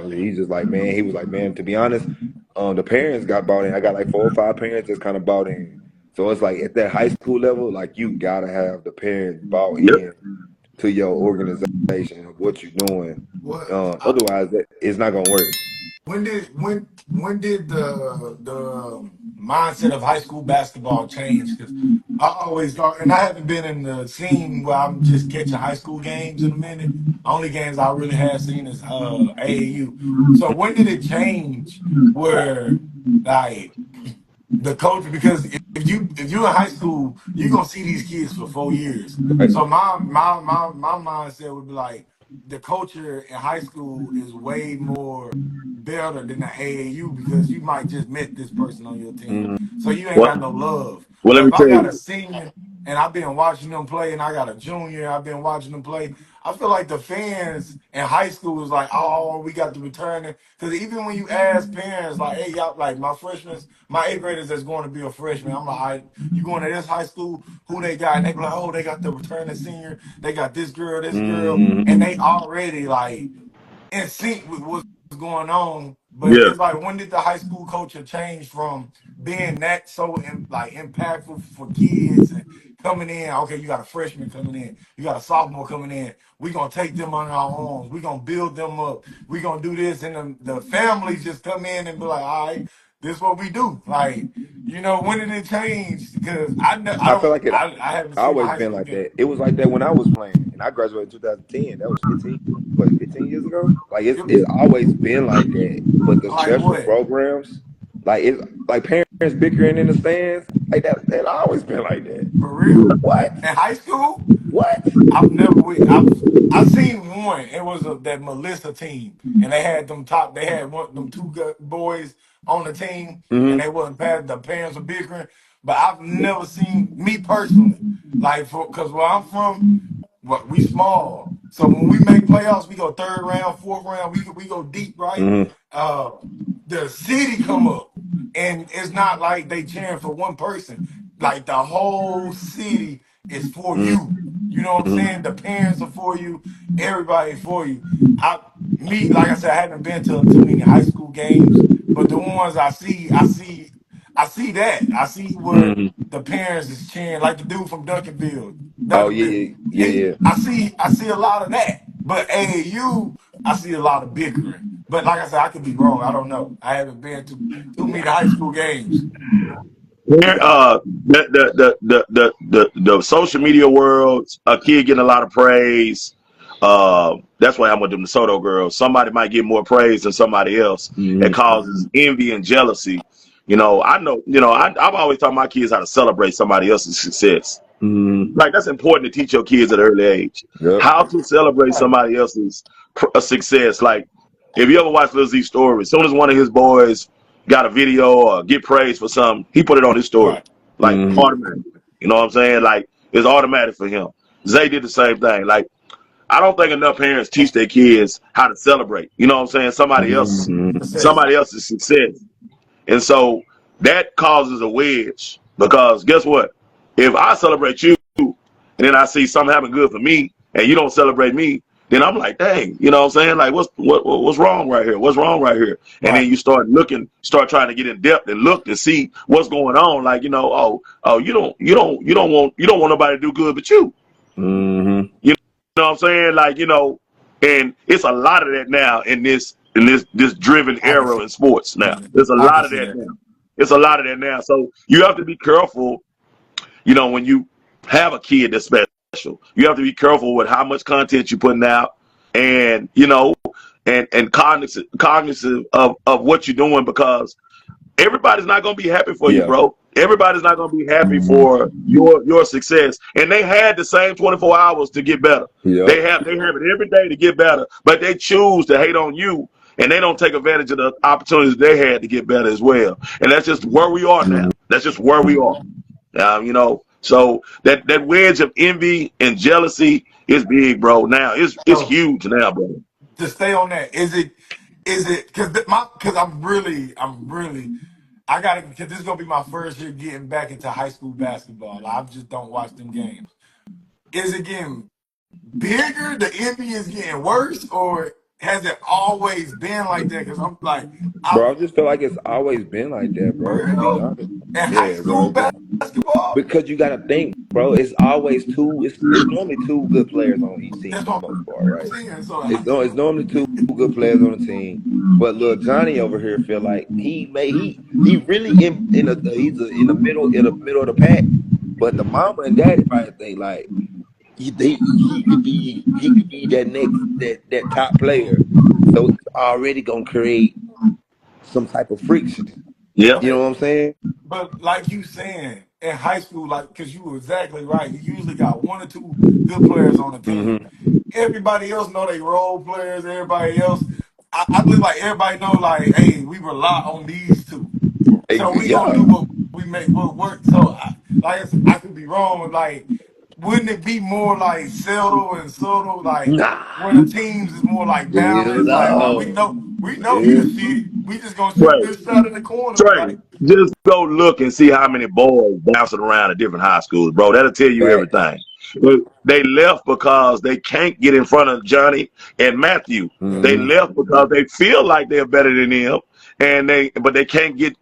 he's just like, man, he was like, man, to be honest, the parents got bought in. I got like 4 or 5 parents that's kind of bought in. So it's like at that high school level, like, you gotta have the parents bought yeah. in to your organization of what you're doing. What Otherwise, it's not gonna work. when did the mindset of high school basketball change? Because I always thought, and I haven't been in the scene where I'm just catching high school games in a minute. Only games I really have seen is AAU. So when did it change where, like, the coach, because if you in high school, you're gonna see these kids for 4 years. Right? So my mindset would be like the culture in high school is way more better than the AAU because you might just met this person on your team. Mhm. So you ain't got Well, no love. well, let But me if I tell got a you. senior and I've been watching them play and I got a junior, I've been watching them play, I feel like the fans in high school was like, oh, we got the returning. Because even when you ask parents, like, hey, y'all, like my freshmen, my eighth graders that's going to be a freshman, I'm like, all right, you going to this high school? Who they got? And they be like, oh, they got the returning senior. They got this girl, Mhm. and they already like in sync with what's going on. But Yeah, it's like, when did the high school culture change from being that so like impactful for kids and coming in? Okay, you got a freshman coming in, you got a sophomore coming in. We gonna take them on our arms. We gonna build them up. We gonna do this, and the families just come in and be like, all right, this what we do. Like, when did it change? Because I I feel don't, like it I haven't seen a always high been school like game. that. It was like that when I was playing, and I graduated in 2010. That was 15 years ago. Like, it's It, it's always been like that. But the like special what? programs, like, it's like parents bickering in the stands, like that always been like that. For real? What? In high school? What? I've never I've seen one. It was that Melissa team, and they had they had them two boys on the team, and Hmm. they wasn't past the parents were bickering. But I've never seen me personally. Like, because where I'm from, what we small. So when we make playoffs, we go third round, fourth round. We go deep, right? Mm-hmm. Uh, the city come up, and it's not like they cheering for one person. Like the whole city is for you. You know what I'm Mm-hmm. saying? The parents are for you. Everybody for you. Like I said, I haven't been to too many high school games, but the ones I see that. I see where Mm-hmm. the parents is cheering, like the dude from Duncanville. Oh Duncanville. yeah, yeah, yeah, yeah. I see a lot of that. But AAU, I see a lot of bickering. But like I said, I could be wrong. I don't know. I haven't been to too many high school games. Here, the social media world, a kid getting a lot of praise. That's why I'm with the DeSoto girls. Somebody might get more praise than somebody else. It Mm-hmm. causes envy and jealousy. I know. I've always taught my kids how to celebrate somebody else's success. Mm-hmm. Like that's important to teach your kids at an early age. Yep. How to celebrate Right, somebody else's success. Like if you ever watch Lil Z's story, as soon as one of his boys got a video or get praised for something, he put it on his story. right, Like Mm-hmm. automatic. You know what I'm saying? Like it's automatic for him. Zay did the same thing. Like I don't think enough parents teach their kids how to celebrate. You know what I'm saying? Mm-hmm. success. Somebody else's success. And so that causes a wedge because guess what? If I celebrate you and then I see something happen good for me and you don't celebrate me, then I'm like, dang, you know what I'm saying? Like, what's wrong right here? What's wrong right here? And then Right, you start looking, start trying to get in depth and look to see what's going on. Like, you don't want nobody to do good but you. Mm-hmm. You know what I'm saying? Like, and it's a lot of that now in this driven I can era see. in sports now. Mhm. There's a I can lot of see that that. now. It's a lot of that now. So you have to be careful, when you have a kid that's special. You have to be careful with how much content you're putting out and and cognizant of what you're doing because everybody's not gonna be happy for you, Yeah. bro. Everybody's not gonna be happy Mm-hmm. for your success. And they had the same 24 hours to get better. Yep. They have it every day to get better, but they choose to hate on you and they don't take advantage of the opportunities they had to get better as well. And that's just where we are now. That's just where we are. So that wedge of envy and jealousy is big, bro. Now it's So huge now, bro. to stay on that, is it because I'm really I gotta because this is gonna be my first year getting back into high school basketball. I just don't watch them games. Is it getting bigger? The envy is getting worse, or has it always been like that? Because I'm like, I Bro, I just feel like it's always been like that, for bro. To be real honest. in high Yeah, bro. school basketball. Because you gotta think, bro, it's always two it's normally two good players on each team That's for the what most part, I'm right? saying. So It's normally two good players on the team. But little Johnny over here feel like he really in the middle of the pack. But the mama and daddy probably think like he could be that next that top player. So it's already gonna create some type of friction. Yeah. You know okay, what I'm saying? but like you saying in high school, like because you were exactly right. You usually got one or two good players on the team. Mm-hmm. Everybody else know they role players. Everybody else, I believe like everybody know like, hey, we rely on these two. So we gonna Yeah. do what we make what work. So I could be wrong. Like, wouldn't it be more like settle and subtle? Like where the Nah. teams is more like Hell balanced. Like, oh, no. we know he the Hell, shit. We just gonna shoot Right. this shot in the corner. Trey, Like, just go look and see how many boys bouncing around at different high schools, bro. That'll tell you facts. everything. But they left because they can't get in front of Johnny and Matthew. yeah, They Mm-hmm. left because they feel like they're better than them, but they can't get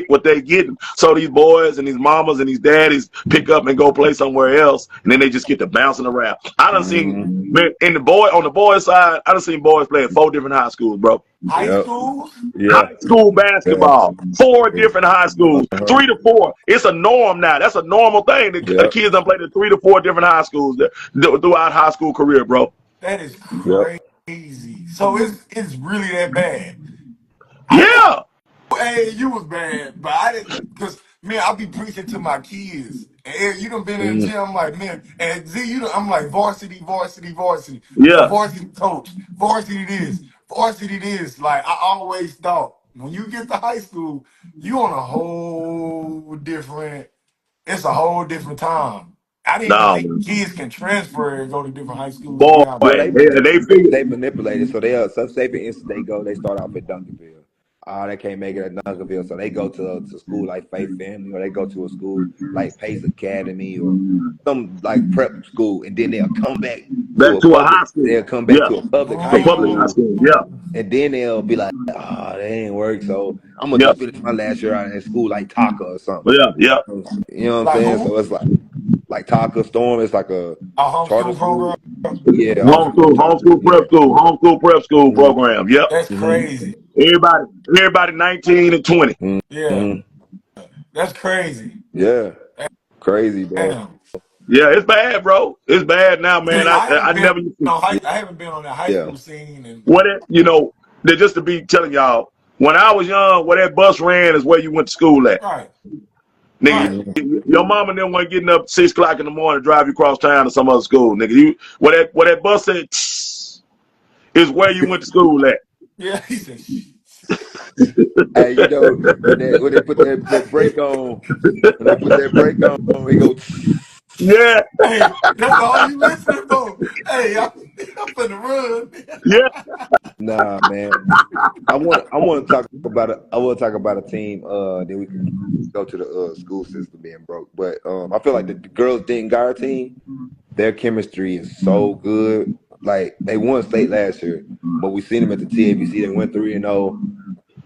what they getting. So these boys and these mamas and these daddies pick up and go play somewhere else, and then they just get to bouncing around. I done seen Mm-hmm. man, on the boys side, I done seen boys play at 4 different high schools, bro. high Yep. schools. Yeah. High school Yeah. basketball, 4 different high schools, Uh-huh. 3 to 4. It's a norm now. That's a normal thing. The Yep. kids done played at 3 to 4 different high schools throughout high school career, bro. That is Yep. crazy. So it's really that bad. I know Yeah, AAU was bad, but I didn't because man, I be preaching to my kids. And Eric, you done been in the Mm-hmm. gym. I'm like, man, and Z, I'm like varsity, varsity, varsity. I'm a yeah, varsity coach. Varsity this, varsity this. Like I always thought, when you get to high school, you on a whole different. It's a whole different time. I didn't even No, think man. kids can transfer and go to different high schools Boy, now. Well, But they figure they manipulate it. So so say for instance they go, they start off at Duncanville. They can't make it at Duncanville, so they go to school like Faith Family, or they go to a school like Pace Academy, or some like prep school, and then they'll come back to back a to a public. high school. They'll come back Yeah, to a public a high public high school, school. Yeah, and then they'll be like, "Ah, that ain't work. So I'm gonna yeah, just finish my last year out at school like Taka or something." yeah, yeah. You know what I'm like saying? who? So it's like Taka Storm. It's like a A charter homeschool school. program? Yeah, homeschool charter. Yeah. Homeschool prep school Mm-hmm. program. Yep. That's Mm-hmm. crazy. Everybody, everybody 19 and 20. Yeah, Mm-hmm. that's crazy. Yeah. Crazy, bro. Damn. Yeah, it's bad, bro. It's bad now, man. See, I never used to. I haven't been on that high Yeah. school scene, and What it, just to be telling y'all, when I was young, where that bus ran is where you went to school at. right, Nigga, right. Mm-hmm. your mama and them wasn't getting up 6 o'clock in the morning to drive you across town to some other school. Nigga, where that bus said is where you went to school at. Yeah, he said, Hey, when they put that brake on, when they put that brake on, they go. Yeah, "Hey, that's all you listening for? Hey, I'm finna run." yeah. Nah, man. I want to talk about I want to talk about a team. Then we could go to the school system being broke. But I feel like the girls Denton Gar team, their chemistry is so good. Like they won state last year, but we seen them at the TABC. They went 3-0.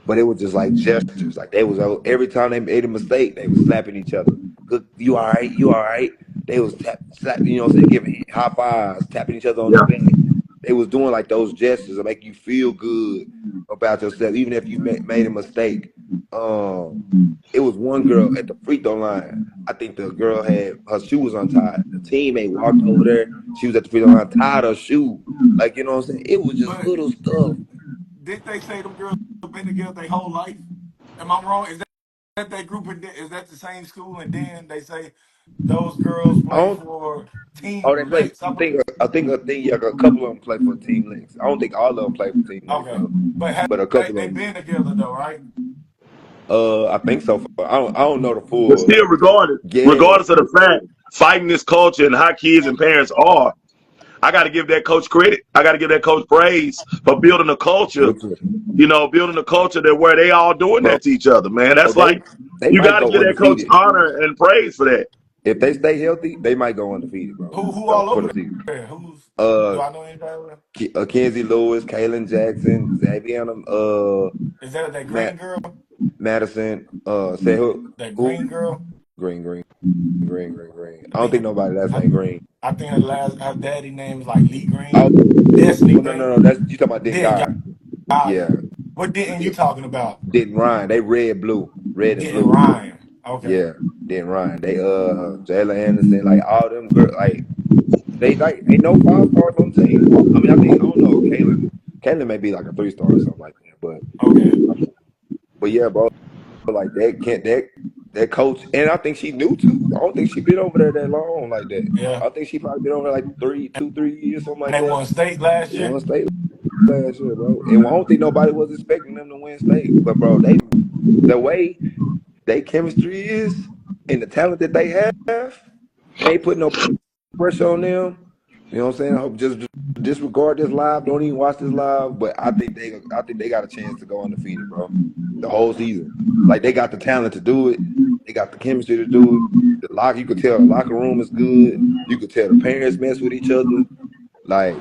But it was just like gestures. Like they was every time they made a mistake, they was slapping each other. Good, you all right? You all right? They was slap, you know what I'm saying, giving high fives, tapping each other on the Yeah, back. They was doing like those gestures to make you feel good about yourself, even if you made a mistake. Um, it was one girl at the free throw line. I think the girl had her shoe was untied. The teammate walked over there. She was at the free throw line, tied her shoe. Like, you know what I'm saying? It was just But little stuff. didn't they say them girls have been together their whole life? Am I wrong? Is that group? Is that the same school? And then they say those girls I play don't for Oh, they Team play. Lex, I believe. I think yeah, a couple of them play for Team Links. I don't think all of them play for Team Links Okay, though, but have but a they couple of they them. been together though, right? I think so. Far. I don't know the but full still, like. Yeah, regardless of the fact, fighting this culture and how kids and parents are, I got to give that coach credit. I got to give that coach praise for building a culture. which Building a culture that where they all doing bro, that to each other, man. That's they like they you might got to go give that coach undefeated honor and praise for that. if they stay healthy. They might go undefeated, bro. Who So all for over the season. there? Who's Uh, do I know anybody over there? Kenzie Lewis, Kaylin Jackson, Xavier, Is that green Matt girl? Madison. Say That who? green girl? Green, green, green, green, green. I I don't think think nobody that's her, named Green. I think her daddy name is like Lee Oh, Green, Destiny oh no, no, Green. no. That's you talking about Then Dengar. got Yeah, it. What didn't yeah. you talking about? Didn't Ryan. They red and Didn't blue. rhyme. Okay. Yeah, didn't Ryan. They Jayla Anderson, like all them girls, like they like ain't no 5 stars on the team. I mean, I don't know. Kaylin may be like a 3 star or something like that. Okay. But yeah, bro. Like that can't that coach, and I think she knew too. I don't think she been over there that long like that. Yeah. I think she probably been over there like 3 years, something And like they that. won state last They year. won state last year, bro. And I don't think nobody was expecting them to win state. But bro, the way they chemistry is and the talent that they have, they ain't putting no pressure on them. You know what I'm saying? I hope just disregard this live. Don't even watch this live. But I think they got a chance to go undefeated, bro. The whole season. Like they got the talent to do it. They got the chemistry to do it. You could tell the locker room is good. You could tell the parents mess with each other. Like,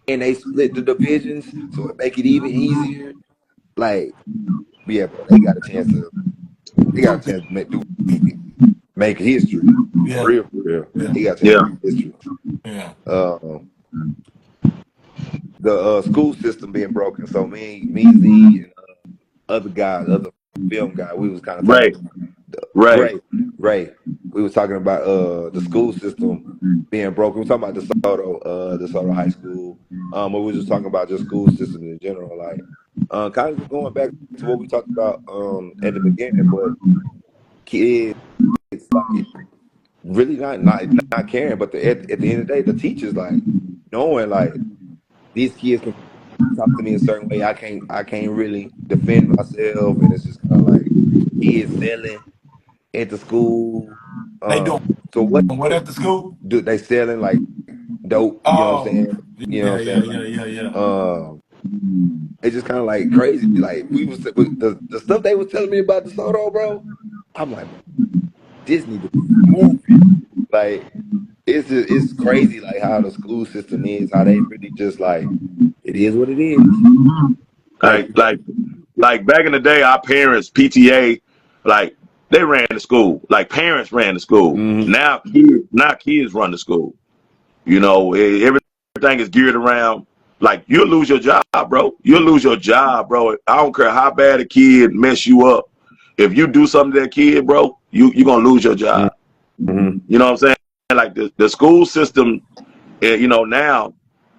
and they split the divisions, so it make it even easier. Like, yeah, bro, they got a chance to. They got a Two chance to make history. For Yeah. real, for real. Yeah. He got a chance Yeah, to make history. Yeah. Uh, the school system being broken. So me, Z, and other guys, other film guy, we was kind of talking Ray, about Ray, Ray. We was talking about the school system being broken. We were talking about DeSoto High School. We were just talking about just school systems in general, like kind of just going back to what we talked about at the beginning, but kids like really not caring, but at the end of the day, the teachers like knowing like these kids can talk to me a certain way. I can't really defend myself, and it's just kind of like kids selling into school. They doing Um, So what What at the school? do they selling like dope? You know what I'm Oh, saying? You know yeah, what I'm yeah, saying? yeah, yeah, yeah. It's just kind of like crazy. Like the stuff they was telling me about the Soto, bro. I'm like, this need to be a movie. Like it's crazy like how the school system is, how they really just like it is what it is. Like Like like like back in the day, our parents, PTA, like they ran the school. Like parents ran the school. mhm. Now kids run the school. You know, everything is geared around. Like you'll lose your job, bro. You'll lose your job, bro. I don't care how bad a kid mess you up. If you do something to that kid, bro, you're gonna lose your job. Mhm. You know what I'm saying? Like the school system, now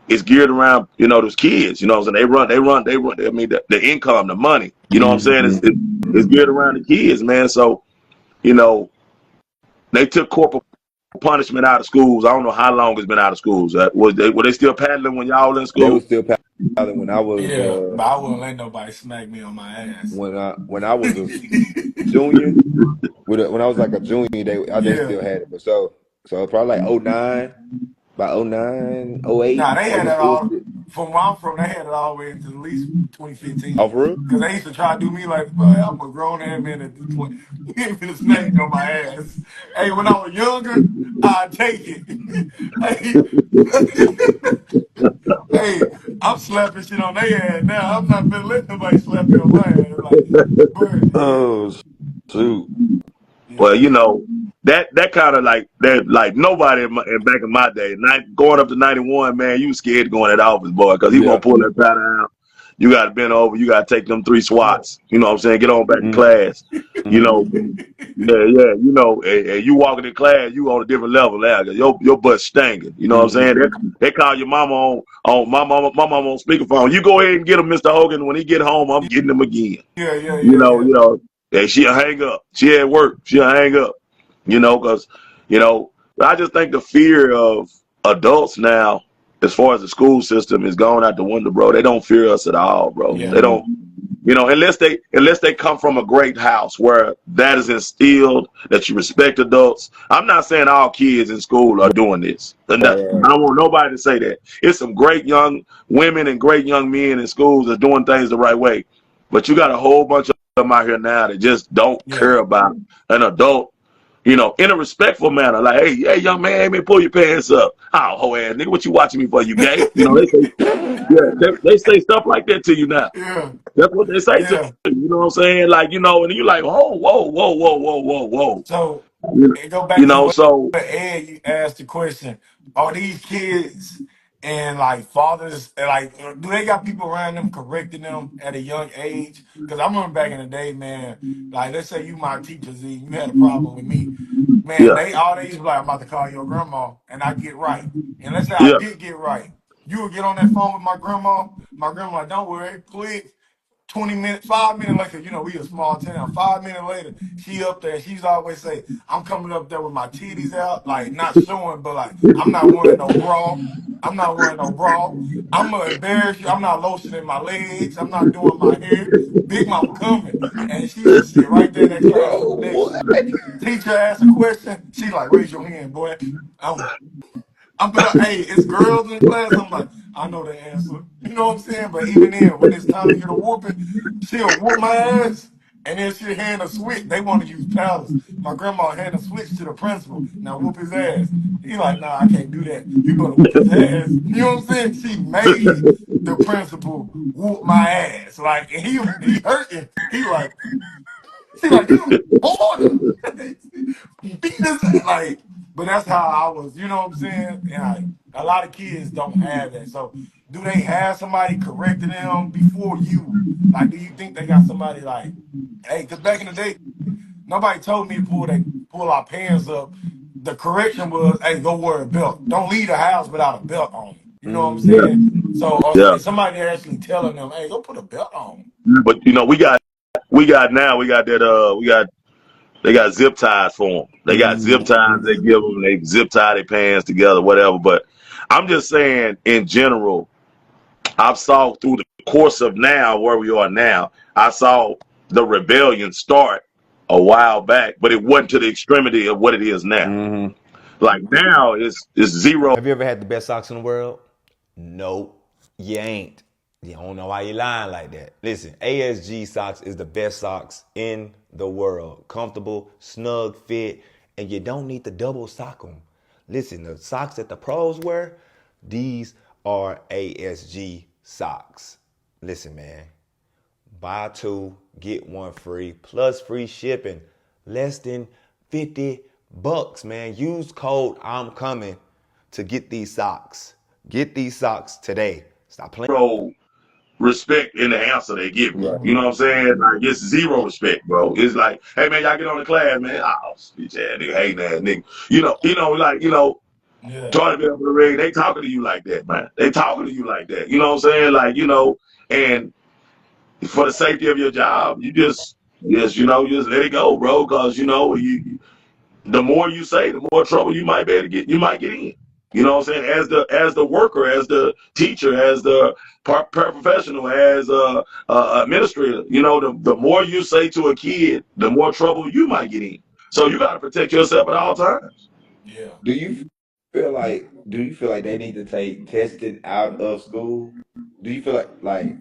is geared around, those kids. You know what I'm saying? They run. I mean, the income, the money. You know what I'm saying? It's geared around the kids, man. So, you know, they took corporal punishment out of schools. I don't know how long it's been out of schools. Were they still paddling when y'all in They was school? still paddling when I was Yeah, but I wouldn't let nobody smack me on my ass. when I was a junior. When I was like a junior, they Yeah. still had it. But so probably like '09, by '09, '08, Nah, they on had the that school. all from where I'm from. They had it all the way into at least Oh, 2015. for real? Cause they used to try to do me like, boy, I'm a grown ass man at this point. You ain't finna smack me on my ass. Hey, when I was younger, I'd take it. hey, hey, I'm slapping shit on their ass now. I'm not finna let nobody slap me on my ass. Like, but yeah, Oh, shoot. Well, yeah, that kind of like nobody back in my day, going up to 91, man, you was scared to go in that office, boy, because he Yeah. gonna pull that powder out. You got to bend over. You got to take them 3 yeah. swats. You know what I'm saying? Get on back to Mm-hmm. class. You know, yeah. And you walking in class, you on a different level now. 'Cause your butt stinking. You know what I'm Mm-hmm. saying? They call your mama on my mama on speakerphone. You go ahead and get him, Mr. Hogan. When he get home, I'm getting him again. Yeah, yeah, You yeah, know, yeah. you know. And she'll hang up. She at work. She'll hang up. Because you know, I just think the fear of adults now, as far as the school system, is gone out the window, bro. They don't fear us at all, bro. Yeah. They don't. Unless they come from a great house where that is instilled, that you respect adults. I'm not saying all kids in school are doing this, and Right, right, I don't want nobody to say that. It's some great young women and great young men in schools that are doing things the right way, but you got a whole bunch of them out here now that just don't Yeah. care about an adult, in a respectful manner. Like, hey, young man, hey, man, pull your pants up. Oh, ho ass nigga, what you watching me for? You gay? They say, yeah, they say stuff like that to you now. Yeah. That's what they say to Yeah. you. You know what I'm saying? Like, and you're like, oh, whoa, whoa, whoa, whoa, whoa, whoa. So You it go back to what so Ed you asked the question: are these kids and like fathers like do they got people around them correcting them at a young age? Because I remember back in the day, man. Like let's say you my teacher, Z, you had a problem with me, man. yeah, They used to be like, I'm about to call your grandma, and I get right. And let's say I yeah, did get right, you would get on that phone with my grandma. My grandma, like, don't worry, click. 20 minutes, 5 minutes later, we a small town. 5 minutes later, she up there. She's always say, I'm coming up there with my titties out, like not showing, but like I'm not wearing no bra. I'm not wearing no bra. I'm gonna embarrass you. I'm not lotioning my legs. I'm not doing my hair. Big mama coming. And she used to sit right there in that bro. classroom next to What? me. Teacher asked a question. She like, raise your hand, boy. I'm like, hey, it's girls in class. I'm like, I know the answer. You know what I'm saying? But even then, when it's time to get a whooping, she'll whoop my ass, and then she'll hand a switch. They want to use paddles. My grandma hand a switch to the principal. Now whoop his ass. He like, nah, I can't do that. You better whoop his ass. You know what I'm saying? She made the principal whoop my ass. Like, and he hurting. He like, she like, you order. Beat his ass. Like, but that's how I was, you know what I'm saying? And like a lot of kids don't have that. So do they have somebody correcting them before you? Like, do you think they got somebody like, hey, because back in the day, nobody told me to pull our pants up. The correction was, hey, go wear a belt. Don't leave the house without a belt on. You know what I'm yeah, saying? So yeah. is somebody actually telling them, hey, go put a belt on. But they got zip ties for them. They got zip ties they give them. They zip tie their pants together, whatever. But I'm just saying, in general, I've saw through the course of now where we are now, I saw the rebellion start a while back, but it wasn't to the extremity of what it is now. Mm-hmm. Like now, it's zero. Have you ever had the best socks in the world? Nope, you ain't. You don't know why you lying like that. Listen, ASG socks is the best socks in the world. Comfortable, snug fit, and you don't need to double sock them. Listen, the socks that the pros wear, these are ASG socks. Listen, man, buy two, get one free, plus free shipping. Less than $50, man. Use code I'm coming to get these socks. Get these socks today. Stop playing. Zero respect in the answer they give you. Right. You know what I'm saying? Like it's zero respect, bro. It's like, hey man, y'all get on the class, man. Oh, bitch ass nigga, hey man, nigga. Like, Yeah. trying to be able to ring, they talking to you like that, man. They talking to you like that. You know what I'm saying? Like, and for the safety of your job, you just let it go, bro. Cause the more you say, the more trouble you might be able to get. You might get in. You know what I'm saying? As the worker, as the teacher, as the paraprofessional, as administrator, the more you say to a kid, the more trouble you might get in. So you got to protect yourself at all times. Yeah. Do you feel like they need to take testing out of school? Do you feel like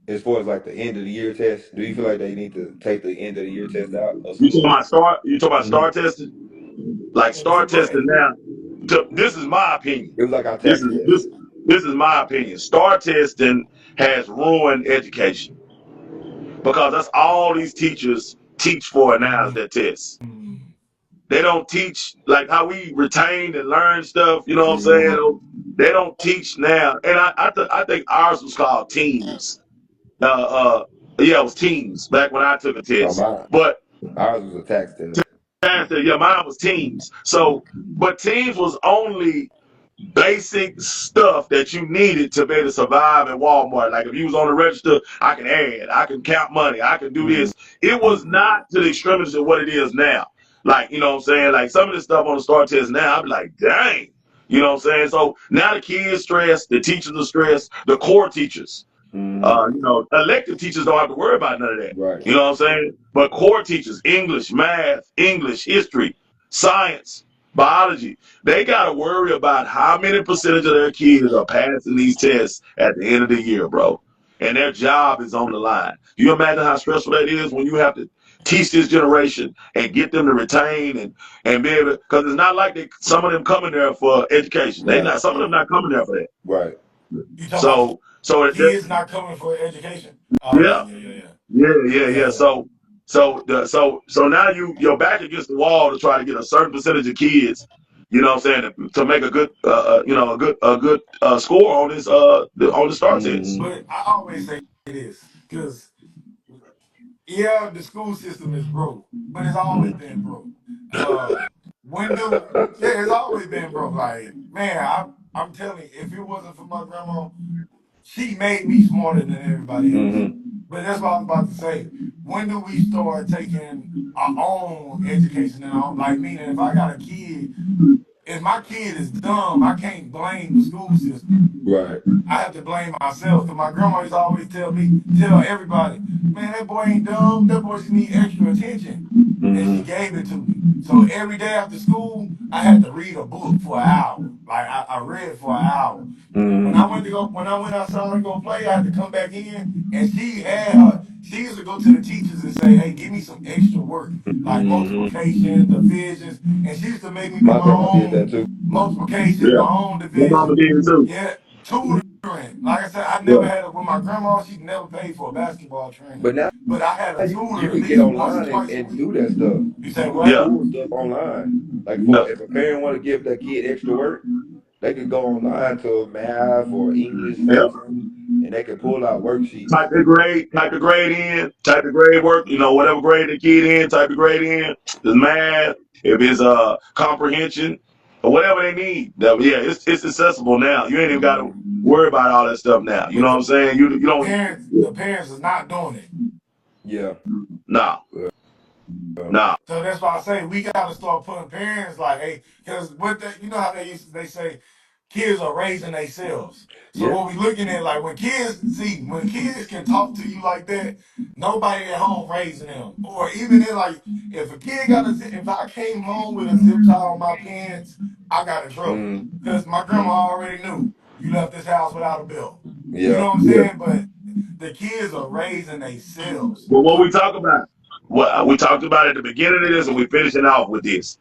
as far as like the end of the year test, do you feel like they need to take the end of the year test out of You talking school? about start? You talking about Hmm. star testing? Like star testing now. This is my opinion. It was like our This tax is test. this this is my opinion. Star testing has ruined education because that's all these teachers teach for now is their tests. Mm. They don't teach like how we retain and learn stuff. You know what I'm Hmm. saying? They don't teach now, and I think ours was called teams. Yeah, it was teams back when I took a Oh, test. mine. But Ours was a tax test. yeah, mine was teams. So, but teams was only basic stuff that you needed to be able to survive at Walmart. Like if you was on the register, I can add, I can count money, I can do Hmm. this. It was not to the extremities of what it is now. Like, you know what I'm saying? Like some of this stuff on the start test now, I'd be like, dang. You know what I'm saying? So now the kids stressed, the teachers are stressed, the core teachers. Hmm. Elective teachers don't have to worry about none of that. Right. You know what I'm saying? But core teachers, English, math, English, history, science, biology, they got to worry about how many percentage of their kids are passing these tests at the end of the year, bro. And their job is on the line. Do you imagine how stressful that is when you have to teach this generation and get them to retain and be able? Because it's not like some of them coming there for education. They Right. not. Some of them not coming there for that. Right. You talking about So kids not coming for education? Oh yeah, yeah. yeah, yeah, yeah, Yeah. yeah. So now you're back against the wall to try to get a certain percentage of kids, you know what I'm saying, to make a good score on on the star test. Hmm. But I always say this because yeah, the school system is broke, but it's always been broke. Uh, when do yeah, it's always been broke. Like man, I'm telling you, if it wasn't for my grandma, she made me smarter than everybody else. Hmm. But that's what I was about to say. When do we start taking our own education and our, like meaning if I got a kid, if my kid is dumb, I can't blame the school system. Right. I have to blame myself. Cause my grandma used to always tell everybody, man, that boy ain't dumb. That boy just need extra attention. And she Hmm. gave it to me. So every day after school, I had to read a book for an hour. Like I read for an hour. Hmm. When I went outside to go play, I had to come back in, and she used to go to the teachers and say, "Hey, give me some extra work, like Hmm. multiplication, divisions," and she used to make me do My my grandma did that own too. multiplications, Yeah, my own my mama division. did it too. Yeah, tutoring. Like I said, I never Yeah, had it with my grandma. She never paid for a basketball training, But now but I had a you tutor at can get least once or online twice a and week. do that stuff. You say You can what? yeah, pull stuff online. Like yeah, for if a parent want to give their kid extra work, they could go online to math or English yeah. something, and they can pull out worksheets. Type the grade work, whatever grade the kid in, type the grade in, the math, if it's comprehension, or whatever they need. Yeah, it's accessible now. You ain't even got to worry about all that stuff now. You know But what I'm saying? You don't the parents is not doing it. Yeah. nah, Uh, nah. So that's why I say we gotta start putting parents like, hey, because what they, you know how they say kids are raising themselves. So Yeah. what we looking at, like when kids can talk to you like that, nobody at home raising them. Or even in like, if a kid got if I came home with a zip tie on my pants, I got in trouble. Mm, Because my grandma already knew you left this house without a belt. You yeah. know what I'm Yeah. saying? But the kids are raising themselves. But what we talk about, what we talked about at the beginning of this, and we finishing off with this.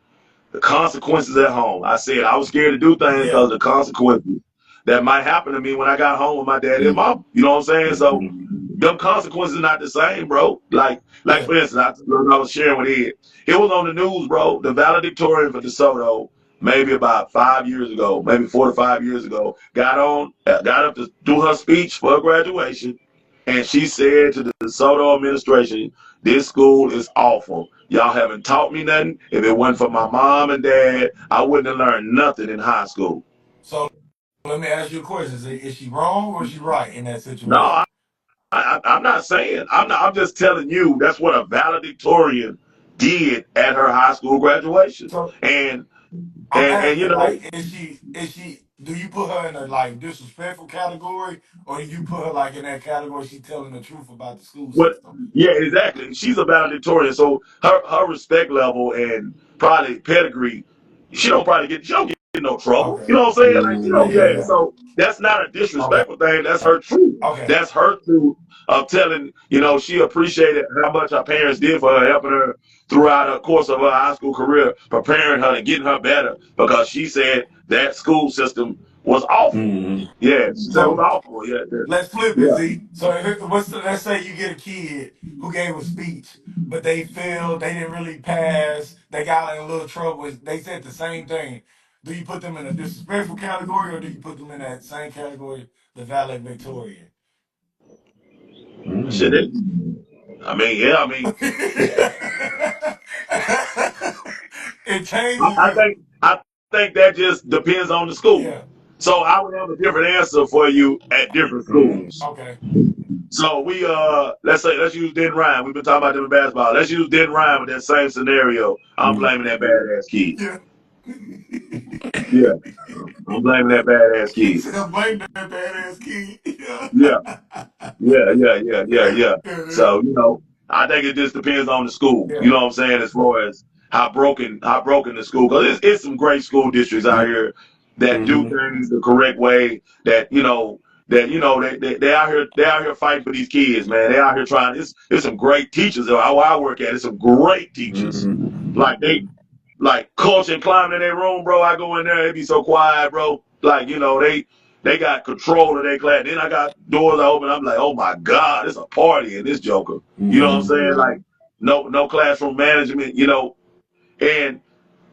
The consequences at home. I said I was scared to do things because Yeah. of the consequences that might happen to me when I got home with my daddy and Mm, mom. You know what I'm saying? So mm, them consequences not the same, bro. Like Yeah. for instance, I was sharing with Ed. It was on the news, bro. The valedictorian for DeSoto, maybe about 5 years ago, maybe 4 to 5 years ago, got up to do her speech for her graduation, and she said to the DeSoto administration, "This school is awful. Y'all haven't taught me nothing. If it wasn't for my mom and dad, I wouldn't have learned nothing in high school." So let me ask you a question. Is she wrong or is she right in that No, situation? I'm not saying. I'm just telling you that's what a valedictorian did at her high school graduation. So And I'm and you asking, know like, is she do you put her in a like disrespectful category or do you put her like in that category she telling the truth about the school what? system? Yeah, exactly. She's a valedictorian, so her respect level and probably pedigree, she don't get in no trouble. You Okay. know what I'm saying? Like Oh yeah, yeah. yeah. So that's not a Okay. disrespectful thing. That's her truth. Okay. That's her truth of telling. She appreciated how much her parents did for her, helping her throughout the course of her high school career, preparing her and getting her better because she said that school system was awful. mm, Yeah, she said it was So awful. Yeah, let's flip it, yeah. Z. So let's say you get a kid who gave a speech, but they failed, they didn't really pass, they got in a little trouble. They said the same thing. Do you put them in a disrespectful category or do you put them in that same category, the valedictorian? Shit, mm. I mean, yeah, I mean, It I, changes I it. think I think that just depends on the school. Yeah. So I would have a different answer for you at different Mm, schools. Okay. So let's use Den Ryan. We've been talking about them in basketball. Let's use Den Ryan with that same scenario. I'm mm, blaming that badass kid. Yeah. Yeah, I'm blaming that badass He kid. said, blame that badass kid. Yeah. Yeah. Yeah. Yeah. So, I think it just depends on the school. You Yeah. know what I'm saying? As far as how broken the school, because it's some great school districts out here that do mhm, things the correct way. They out here fighting for these kids, man. They out here trying. It's some great teachers. How I work at, it's some great teachers. mhm, Like coach and climbing in their room, bro. I go in there, it be so quiet, bro. Like they got control of their class. Then I got doors I open. I'm like, oh my God, it's a party in this Joker. You know what I'm mhm, saying? Like no classroom management. And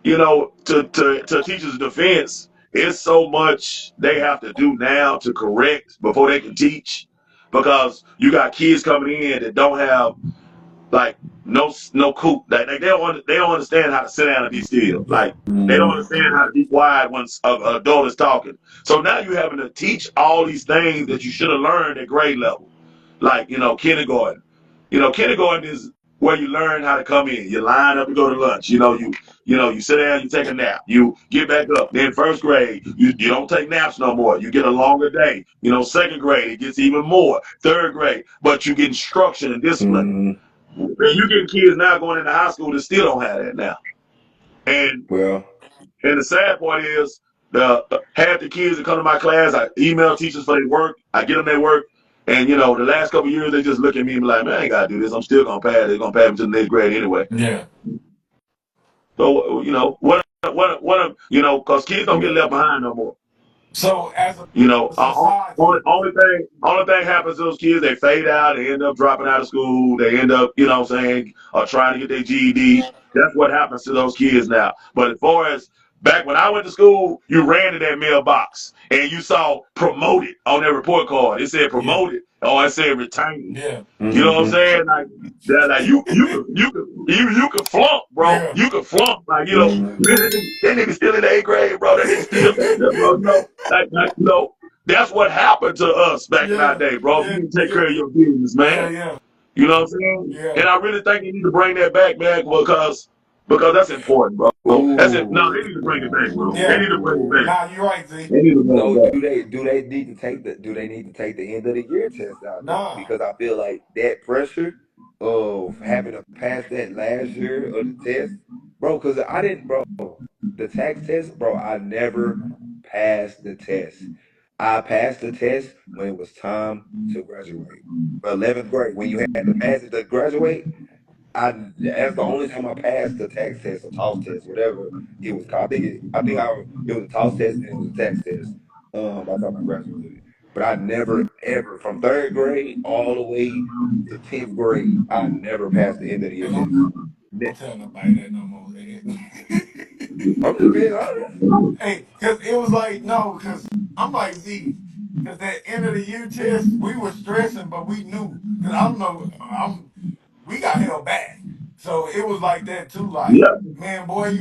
to teachers' defense, it's so much they have to do now to correct before they can teach, because you got kids coming in that don't have like no coop. Like they don't understand how to sit down and be still. Yeah. Like they don't mhm, understand how to be quiet when an adult is talking. So now you're having to teach all these things that you should have learned at grade level, like kindergarten. Kindergarten is where you learn how to come in. You line up and go to lunch. You sit down, you take a nap, you get back up. Then first grade, you don't take naps no more. You get a longer day. Second grade, it gets even more. Third grade, but you get instruction and discipline. mhm. And you get kids now going into high school that still don't have that now. And Well, and the sad part is the half the kids that come to my class, I email teachers for their work, I get them their work, and the last couple of years they just look at me and be like, man, I ain't gotta do this. I'm still gonna pass. They're gonna pass me to the next grade anyway. Yeah. So because kids don't get left behind no more. So as a society, Only thing happens to those kids, they fade out, they end up dropping out of school, they end up, saying, or trying to get their GED. That's what happens to those kids now. But as far as back when I went to school, you ran to that mailbox and you saw promoted on their report card. It said yeah. promoted or it said retained. Yeah. You know what I'm mhm, saying? Like you could flunk, bro. Yeah. You could flunk. Like, mhm. man, that nigga still in the eighth grade, bro. That nigga still back there, bro. That's what happened to us back in our Yeah. day, bro. You Yeah. need to take Yeah. care of your business, Yeah. man. Yeah. You know what I'm saying? Yeah. And I really think you need to bring that back, man, because because that's important, bro. That's it. No, they need to bring it back, bro. They Ooh. need Yeah. to bring it back. Nah, you're right, Z. They need to bring So it back. do they need to take the end of the year test out though? Nah. Because I feel like that pressure of having to pass that last year of the test, bro. Because I didn't, bro. The tax test, bro. I never passed the test. I passed the test when it was time to graduate. 11th grade, when you had to pass it to graduate, that's the only time I passed the tax test or toss test, whatever it was called. It was a toss test and it was a tax test. By the time I graduated, but I never ever from third grade all the way to 10th grade, I never passed the end of the year Hey, don't, test. don't tell nobody that no more. I'm just being honest. Hey, cause it was like no, cause I'm like Z, cause that end of the year test, we were stressing, but we knew, cause I don't know, we got held back, so it was like that too. Like, Yeah, man, boy,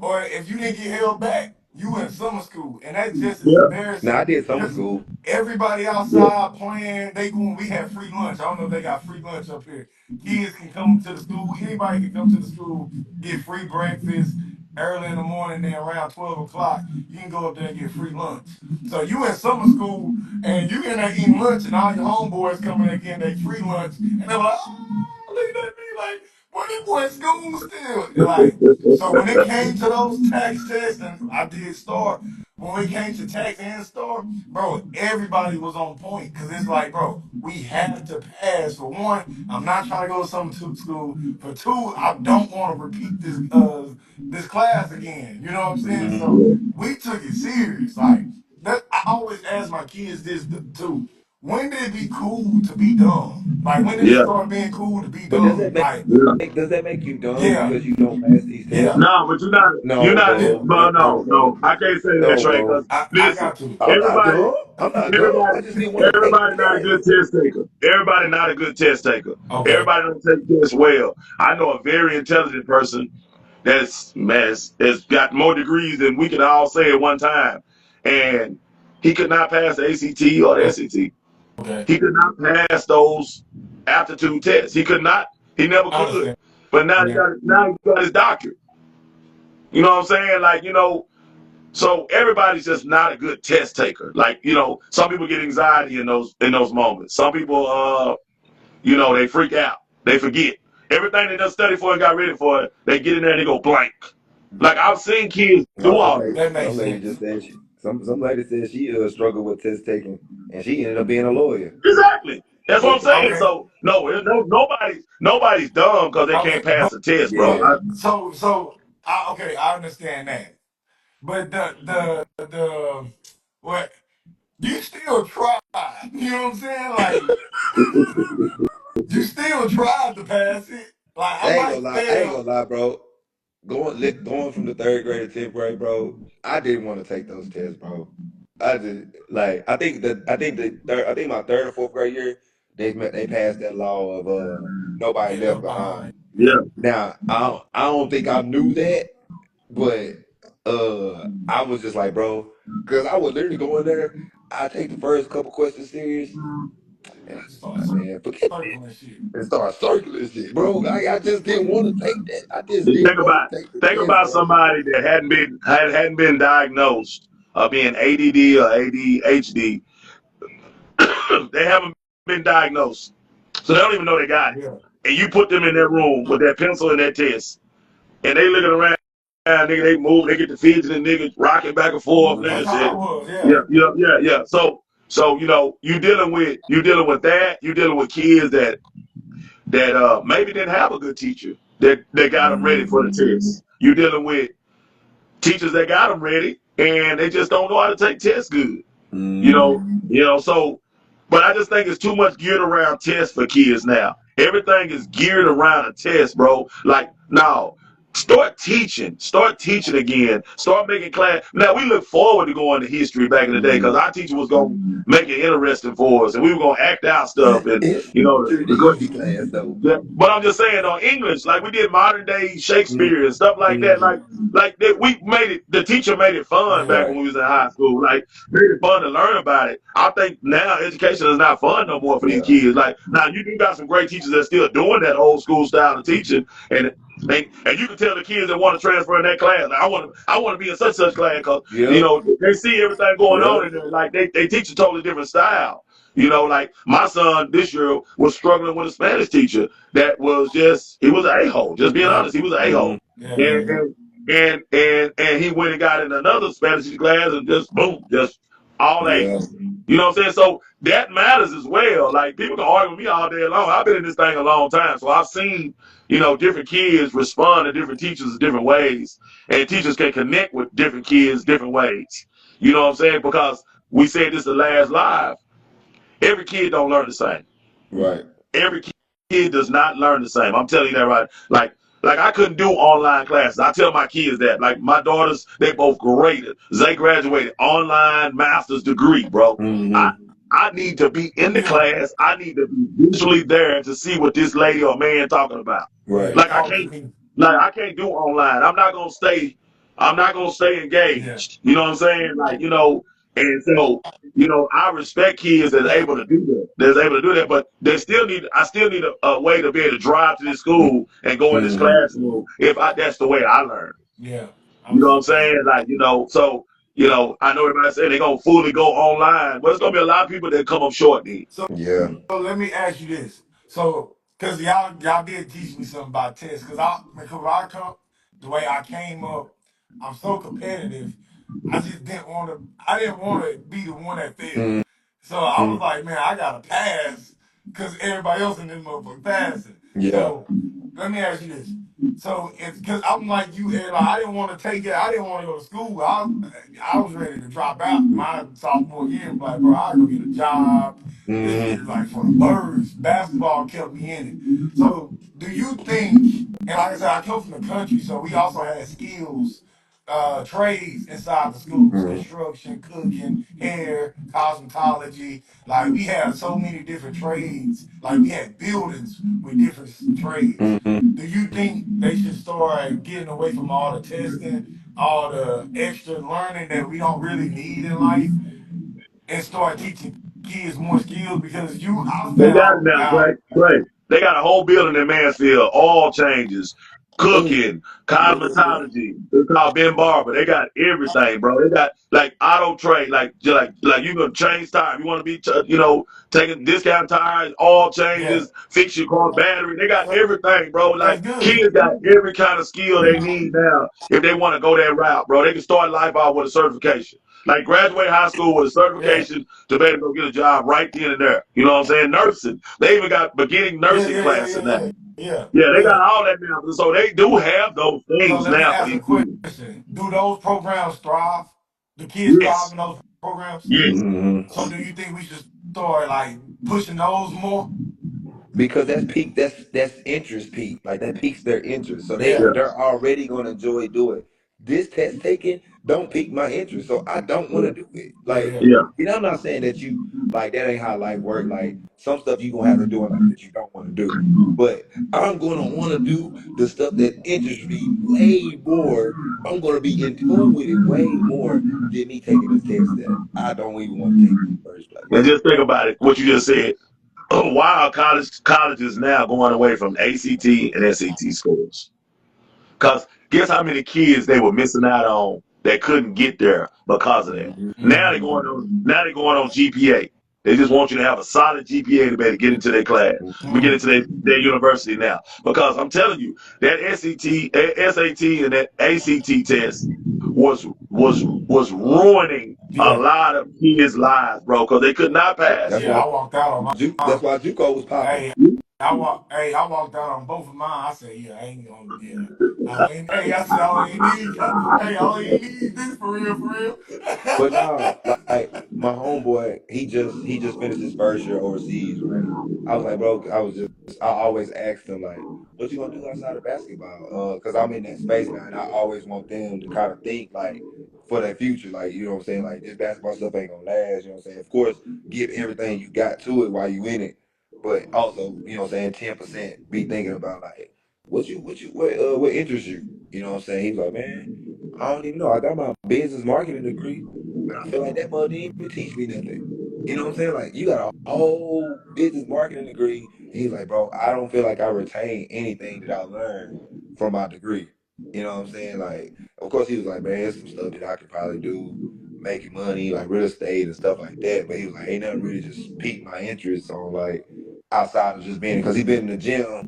or if you didn't get held back, you in summer school, and that's just as yeah, Now I embarrassing, did summer cause school. everybody yeah, outside playing, they going. We had free lunch. I don't know if they got free lunch up here. Kids can come to the school. Anybody can come to the school, get free breakfast early in the morning, then around 12 o'clock, you can go up there and get free lunch. So you in summer school and you in there eating lunch and all your homeboys coming in getting their free lunch and they're like, oh, look at me like, boy, this boy in school still. And like, so when it came to those tax tests and I did start, when it came to tax and start, bro, everybody was on point because it's like, bro, we have to pass. For one, I'm not trying to go to some school. For two, I don't want to repeat this class again. You know what I'm saying? Hmm. So we took it serious. Like that, I always ask my kids this too. When did it be cool to be dumb? Like when did it yeah, start being cool to be But dumb? Like yeah. does that make you dumb yeah, because you don't pass these tests? yeah, No, but you're No, not, yeah. bro. but No, no, bro. no. I can't say that, No, Trey, bro. because I listen, got to. I'm not everybody, dumb. I'm not dumb. everybody, I just didn't want to take the everybody not a test. good test taker. Everybody not a good test taker. Okay. Everybody don't take tests well. I know a very intelligent person that's got more degrees than we can all say at one time, and he could not pass the ACT or the SAT. Okay. He could not pass those aptitude tests. He could not. He never I could. understand. But Yeah. now he got his doctorate. You know what I'm saying? Like, so everybody's just not a good test taker. Like, some people get anxiety in those moments. Some people they freak out. They forget. Everything they done studied for and got ready for it, they get in there and they go blank. Like I've seen kids do No, all this. That makes some lady sense. just said some lady said she struggled with test taking and she ended up being a lawyer. Exactly. That's what I'm saying. Okay. So nobody's dumb because they can't Okay. pass a test, bro. Yeah. Okay, I understand that. But the what you still tried. You know what I'm saying? Like you still tried to pass it. Like I might I ain't gonna fail. lie, bro. Going from the third grade to 10th grade, bro. I didn't want to take those tests, bro. I just like I think my third or fourth grade year they passed that law of nobody They left left behind. behind. Yeah. Now I don't think I knew that, but I was just like, bro, because I would literally go in there. I take the first couple questions serious, and I just Start like, man, forget that, circling shit. and start circling shit, bro. I just didn't want to take that. I just And didn't want to take the think test, about bro. somebody that hadn't been diagnosed of being ADD or ADHD. They haven't been diagnosed, so they don't even know they got it. Yeah. And you put them in that room with that pencil and that test, and they looking around, nigga, they move, they get the fidgeting, nigga, rocking back and forth, That's nigga, how I shit. was. Yeah, Yeah. yeah, yeah, yeah. So you dealing with that. You dealing with kids that maybe didn't have a good teacher that got them ready for the test. You dealing with teachers that got them ready and they just don't know how to take tests good. You Mm. know, so but I just think it's too much geared around tests for kids now. Everything is geared around a test, bro. Like, now, Start teaching again. Start making class. Now, we look forward to going to history back in the day because Mm. our teacher was going to make it interesting for us and we were going to act out stuff. And, It's the the easy class though. yeah, but I'm just saying on English, like we did modern day Mm. Shakespeare and stuff like that. Mm. Like that, we made it. The teacher made it fun Yeah. back Right. when we was in high school. Like made it fun to learn about it. I think now education is not fun no more for these Yeah. kids. Like now you do got some great teachers that still doing that old school style of teaching, and And you can tell the kids that want to transfer in that class, like, I want to be in such class because Yep. they see everything going on Yep. in there. Like they teach a totally different style. Like my son this year was struggling with a Spanish teacher that was he was an a-hole. Just being Yeah, honest, he was an Mm-hmm. a-hole. yeah, yeah, And yeah. and he went and got in another Spanish class and just boom, just all Yeah. A's. You know what I'm saying? So that matters as well. Like people can argue with me all day long. I've been in this thing a long time, so I've seen different kids respond to different teachers in different ways, and teachers can connect with different kids different ways. You know what I'm saying? Because we said this the last live. Every kid don't learn the same. Right. Every kid does not learn the same. I'm telling you that right. Like I couldn't do online classes. I tell my kids that. Like my daughters, they both graded. They graduated online master's degree, bro. I Mm-hmm. I need to be in the Yeah, class. I need to be visually there to see what this lady or man talking about. yeah. Right. Like Talk to me. I can't do online. I'm not gonna stay Yeah, engaged. You know what I'm saying? And so I respect kids that's yeah, able to do that. That's able to do that, but I still need a way to be able to drive to this school and go in this Mm-hmm. classroom if that's the way I learn. yeah. You know what I'm Yeah. saying? So I know everybody saying they're gonna fully go online, but it's gonna be a lot of people that come up short then. Yeah. So let me ask you this. So, cause y'all did teach me something about tests. Because I come the way I came up, I'm so competitive. I just didn't want to. I didn't want to be the one that failed. So I was Mm-hmm. like, man, I gotta pass because everybody else in this motherfucker passing. Yeah. So let me ask you this. So it's because I'm like you, Ed, like, I didn't want to take it. I didn't want to go to school. I was ready to drop out my sophomore year. I'm like, bro, I go get a job. This is Mm-hmm. like for the birds. Basketball kept me in it. So, do you think? And like I said, I come from the country, so we also had skills, trades inside the schools: Mm-hmm. construction, cooking, hair, cosmetology. Like we had so many different trades. Like we had buildings with different trades. Mm-hmm. Do you think they should start getting away from all the testing, all the extra learning that we don't really need in life, and start teaching kids more skills? Because I They got it found now, out, Great. They got a whole building in Mansfield, all changes, Oh, cooking, yeah. cosmetology. It's called Ben Barber. They got everything, bro. They got like auto trade, like you can change tires. You want to be, taking discount tires, all yeah, changes, fix your car battery. They got everything, bro. that's Like good. kids got every kind of skill they need now if they want to go that route, bro. They can start life out with a certification. Like graduate high school with a Yeah, certification to be able to go get a job right then and there. You know what I'm saying? Nursing. They even got beginning yeah, nursing yeah, yeah, classes yeah, now. yeah, yeah, Yeah, they got yeah. all that now. So they do have those So things let me now for ask a these kids. question: do those programs thrive? Do kids thrive Yes. in those programs? Yes. Mm-hmm. So do you think we should start like pushing those more? Because that's interest peak. Like that piques their interest. So Yeah, Yeah. they're already gonna enjoy doing. This test taking don't pique my interest. So I don't want to Yeah. do it. yeah, Like, yeah. Yeah. I'm not saying that you like that ain't how life work. Like some stuff you gonna have to do in life that you don't want to do. But I'm gonna want to do the stuff that interests me way more. I'm gonna be in tune with it way more than me taking this test that I don't even want to take in the first And place. just think about it, what you just said. Why are colleges now going away from ACT and SAT scores? Because guess how many kids they were missing out on that couldn't get there because of that. Mm-hmm. Mm-hmm. Now they're going on GPA. They just want you to have a solid GPA to be able to get into their class. We get Mm. into their university now. Because I'm telling you, that SAT and that ACT test was ruining a Yeah, lot of kids' lives, bro, because they could not pass. That's yeah. why I walked out on That's mine. why JUCO was popping. Hey, I walked out on both of mine. I said, yeah, I ain't gonna, yeah. Hey, I said, I ain't need, hey, I ain't need this for real, for real. But nah, like my homeboy, he just finished his first year overseas, right? I was like, bro, I always asked him like, what you gonna do outside of basketball? Cause I'm in that space now, and I always want them to kind of think like for their future, like you know what I'm saying, like this basketball stuff ain't gonna last. You know what I'm saying? Of course, give everything you got to it while you in it, but also you know what I'm saying, 10% be thinking about like what interests you. You know what I'm saying? He's like, man. I don't even know. I got my business marketing degree, but I feel like that mother didn't even teach me nothing. You know what I'm saying? Like you got a whole business marketing degree. And he's like, bro, I don't feel like I retain anything that I learned from my degree. You know what I'm saying? Like, of course, he was like, man, there's some stuff that I could probably do, making money, like real estate and stuff like that. But he was like, ain't nothing really just piqued my interest on like outside of just being, because he been in the gym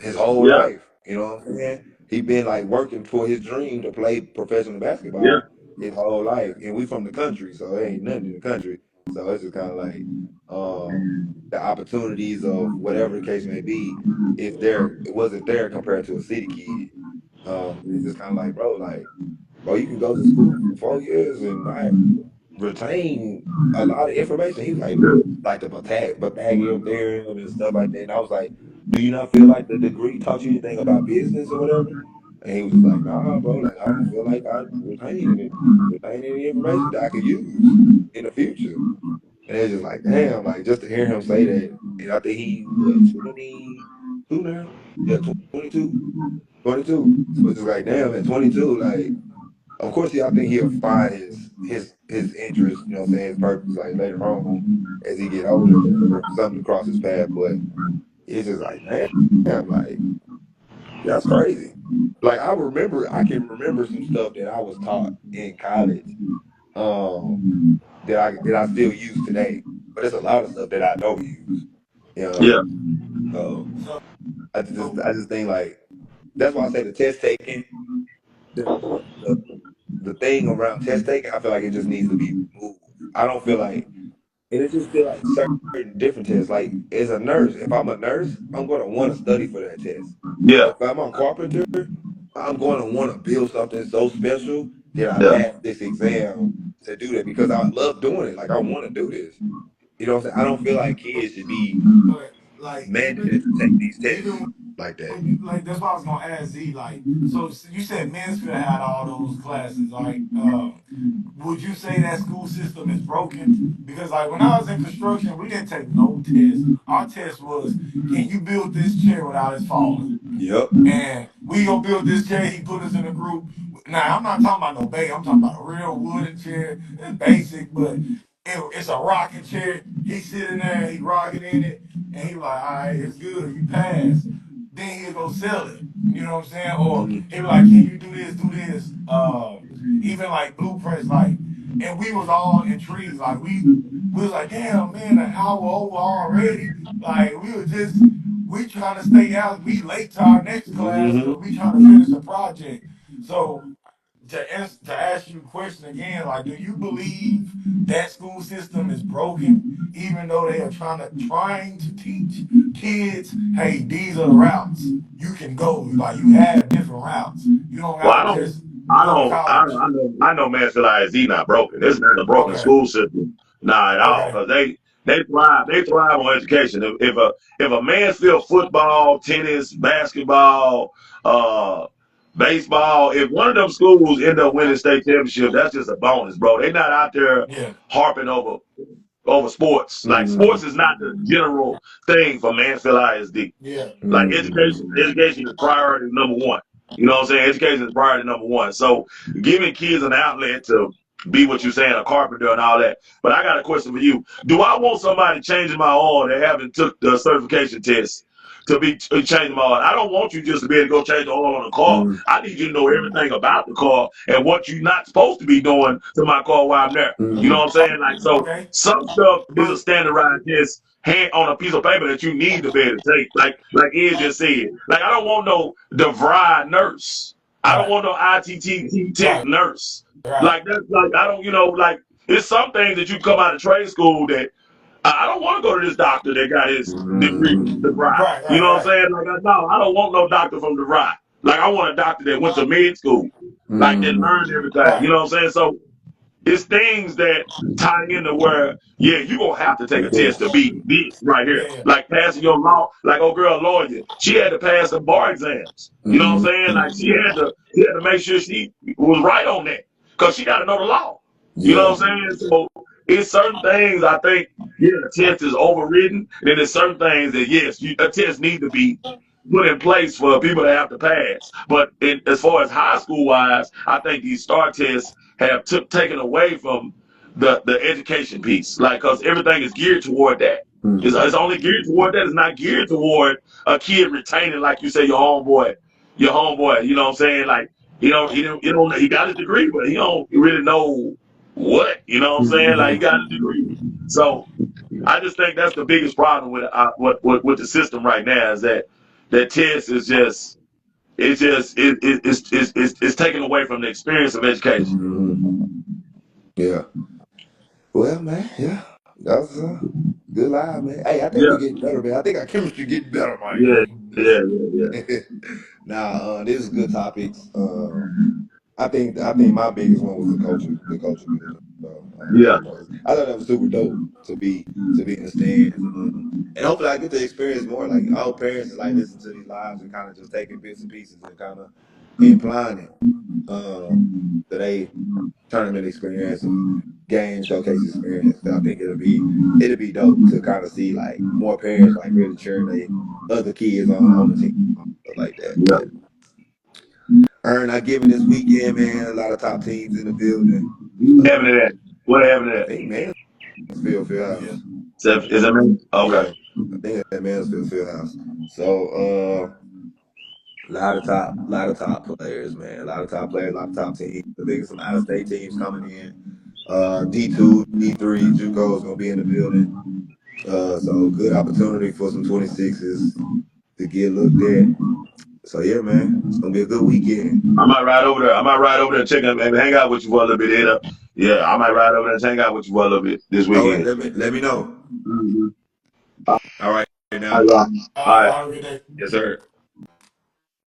his whole Yeah, life. You know what I'm saying? He been like working for his dream to play professional yeah, basketball his whole life. And we from the country, so there ain't nothing in the country. So it's just kind of like the opportunities of whatever the case may be, if there it wasn't there compared to a city kid. It's just kind of like, bro, you can go to school for 4 years and not retain a lot of information. He was like the Pythagorean theorem and stuff like that. And I was like, do you not feel like the degree taught you anything about business or whatever? And he was just like, nah, bro, like I don't feel like I retain any information that I could use in the future. And it's just like, damn, like just to hear him say that. And I think he what 22 now? Yeah, 22. 22. So it's just like, damn, at 22, like, of course, I think he'll find his interest, you know what I'm saying, his purpose, like later on as he get older or something to cross his path. But it's just like, damn, like, that's crazy. Like I can remember some stuff that I was taught in college, um, that I still use today. But there's a lot of stuff that I don't use. You yeah. know? So So I just think like that's why I say the test taking, the thing around test taking, I feel like it just needs to be moved. I don't feel like, and it just feel like certain different tests. Like as a nurse, if I'm a nurse, I'm going to want to study for that test. Yeah, If I'm a carpenter, I'm going to want to build something so special that I yeah. pass this exam to do that because I love doing it. Like I want to do this. You know what I'm saying? I don't feel like kids should be but like mandated to take these tests even like that. when you like that's why I was gonna ask Z, like, so you said Mansfield had all those classes, like would you say that school system is broken? Because like when I was in construction, we didn't take no test. Our test was, can you build this chair without it falling? Yep. And we gonna build this chair. He put us in a group. Now I'm not talking about no bait. I'm talking about a real wooden chair. It's basic, but it's a rocking chair. He sitting there, he rocking in it, and he like, all right, it's good. You pass. Then he'll go sell it. You know what I'm saying? Or Mm, he be like, can you do this? Do this? Even like blueprints, like, and we was all intrigued. Like we was like, damn man, an hour over already. Like we trying to stay out. We late to our next class mm-hmm. because we trying to finish the project. So to ask you a question again, like, do you believe that school system is broken, even though they are trying to teach kids, hey, these are the routes you can go. Like you have different routes. You don't Well, gotta just go to college. I know Mansfield ISD not broken. It's not a broken Okay. school system, not at all, Okay. because they thrive on education. If a Mansfield football, tennis, basketball, uh, baseball, if one of them schools end up winning state championship, that's just a bonus, bro. They not out there Yeah. harping over sports. Like Mm-hmm. sports is not the general thing for Mansfield ISD. Yeah. Like education is priority number one. You know what I'm saying? Education is priority number one. So giving kids an outlet to be what you're saying, a carpenter and all that. But I got a question for you. Do I want somebody changing my oil that haven't took the certification test to be changing my oil? I don't want you just to be able to go change the oil on the car. Mm-hmm. I need you to know everything about the car and what you're not supposed to be doing to my car while I'm there. You know Mm-hmm. what I'm saying? Like, so Okay. some stuff is a But standardized test hand on a piece of paper that you need to be able to take. Like Ed just said. Like I don't want no DeVry nurse. I don't right. want no ITT tech Right. nurse. Right. Like that's like I don't like it's some things that you come out of trade school that I don't want to go to this doctor that got his degree from Mm-hmm. DeVry. Right. You Right. know what I'm Right. saying? Like no, I don't want no doctor from DeVry. Like I want a doctor that went to med school. Like that Mm-hmm. learned everything. You Right. know what I'm saying? So it's things that tie into where, yeah, you're going to have to take The a test to test. be this right here. Yeah. Like passing your law, like old girl lawyer, she had to pass the bar exams. You know what I'm Mm-hmm. saying? Like she had to make sure she was right on that because she got to know the law. You know Yeah. what I'm saying? So it's certain things I think, yeah, the test is overridden. And then there's certain things that, yes, a test need to be put in place for people to have to pass. But as far as high school wise, I think these STAR tests have taken away from the education piece, like because everything is geared toward that. It's only geared toward that. It's not geared toward a kid retaining, like you say, your homeboy. your homeboy. You know what I'm saying? Like he got a degree, but he don't really know what. You know what I'm saying? Like he got a degree. So I just think that's the biggest problem with the system right now is that test is just it's taken away from the experience of education. Yeah. Well, man, yeah. That was a good live, man. Hey, I think Yeah, we're getting better, man. I think our chemistry getting better, yeah, yeah, yeah, Mike. Now, this is good topics. I think my biggest one was the culture building. So, yeah, I thought that was super dope to be in the stands. And hopefully I get to experience more. Like all parents is like listening to these lives and kind of just taking bits and pieces and kind of implying it to they tournament experience or game showcase experience. I think it'll be dope to kind of see like more parents like really cheering they other kids on the team stuff like that. yeah. But I given this weekend, man, a lot of top teams in the building. What happened to that? What happened to I that? think Mansfield Fieldhouse. Is that me? Okay. Yeah, I think that Mansfield Fieldhouse. So a lot of top players, man. A lot of top players, a lot of top teams. I think some out of state teams coming in. D2, D3, JUCO is gonna be in the building. So good opportunity for some 26s to get looked at. So yeah, man, it's gonna be a good weekend. I might ride over there. I might ride over there and check and hang out with you for a little bit. Yeah, I might ride over there and hang out with you for a little bit this All right, weekend. let me know. Mm-hmm. All right, All now. right, All all right, right. have a good day. Yes, sir.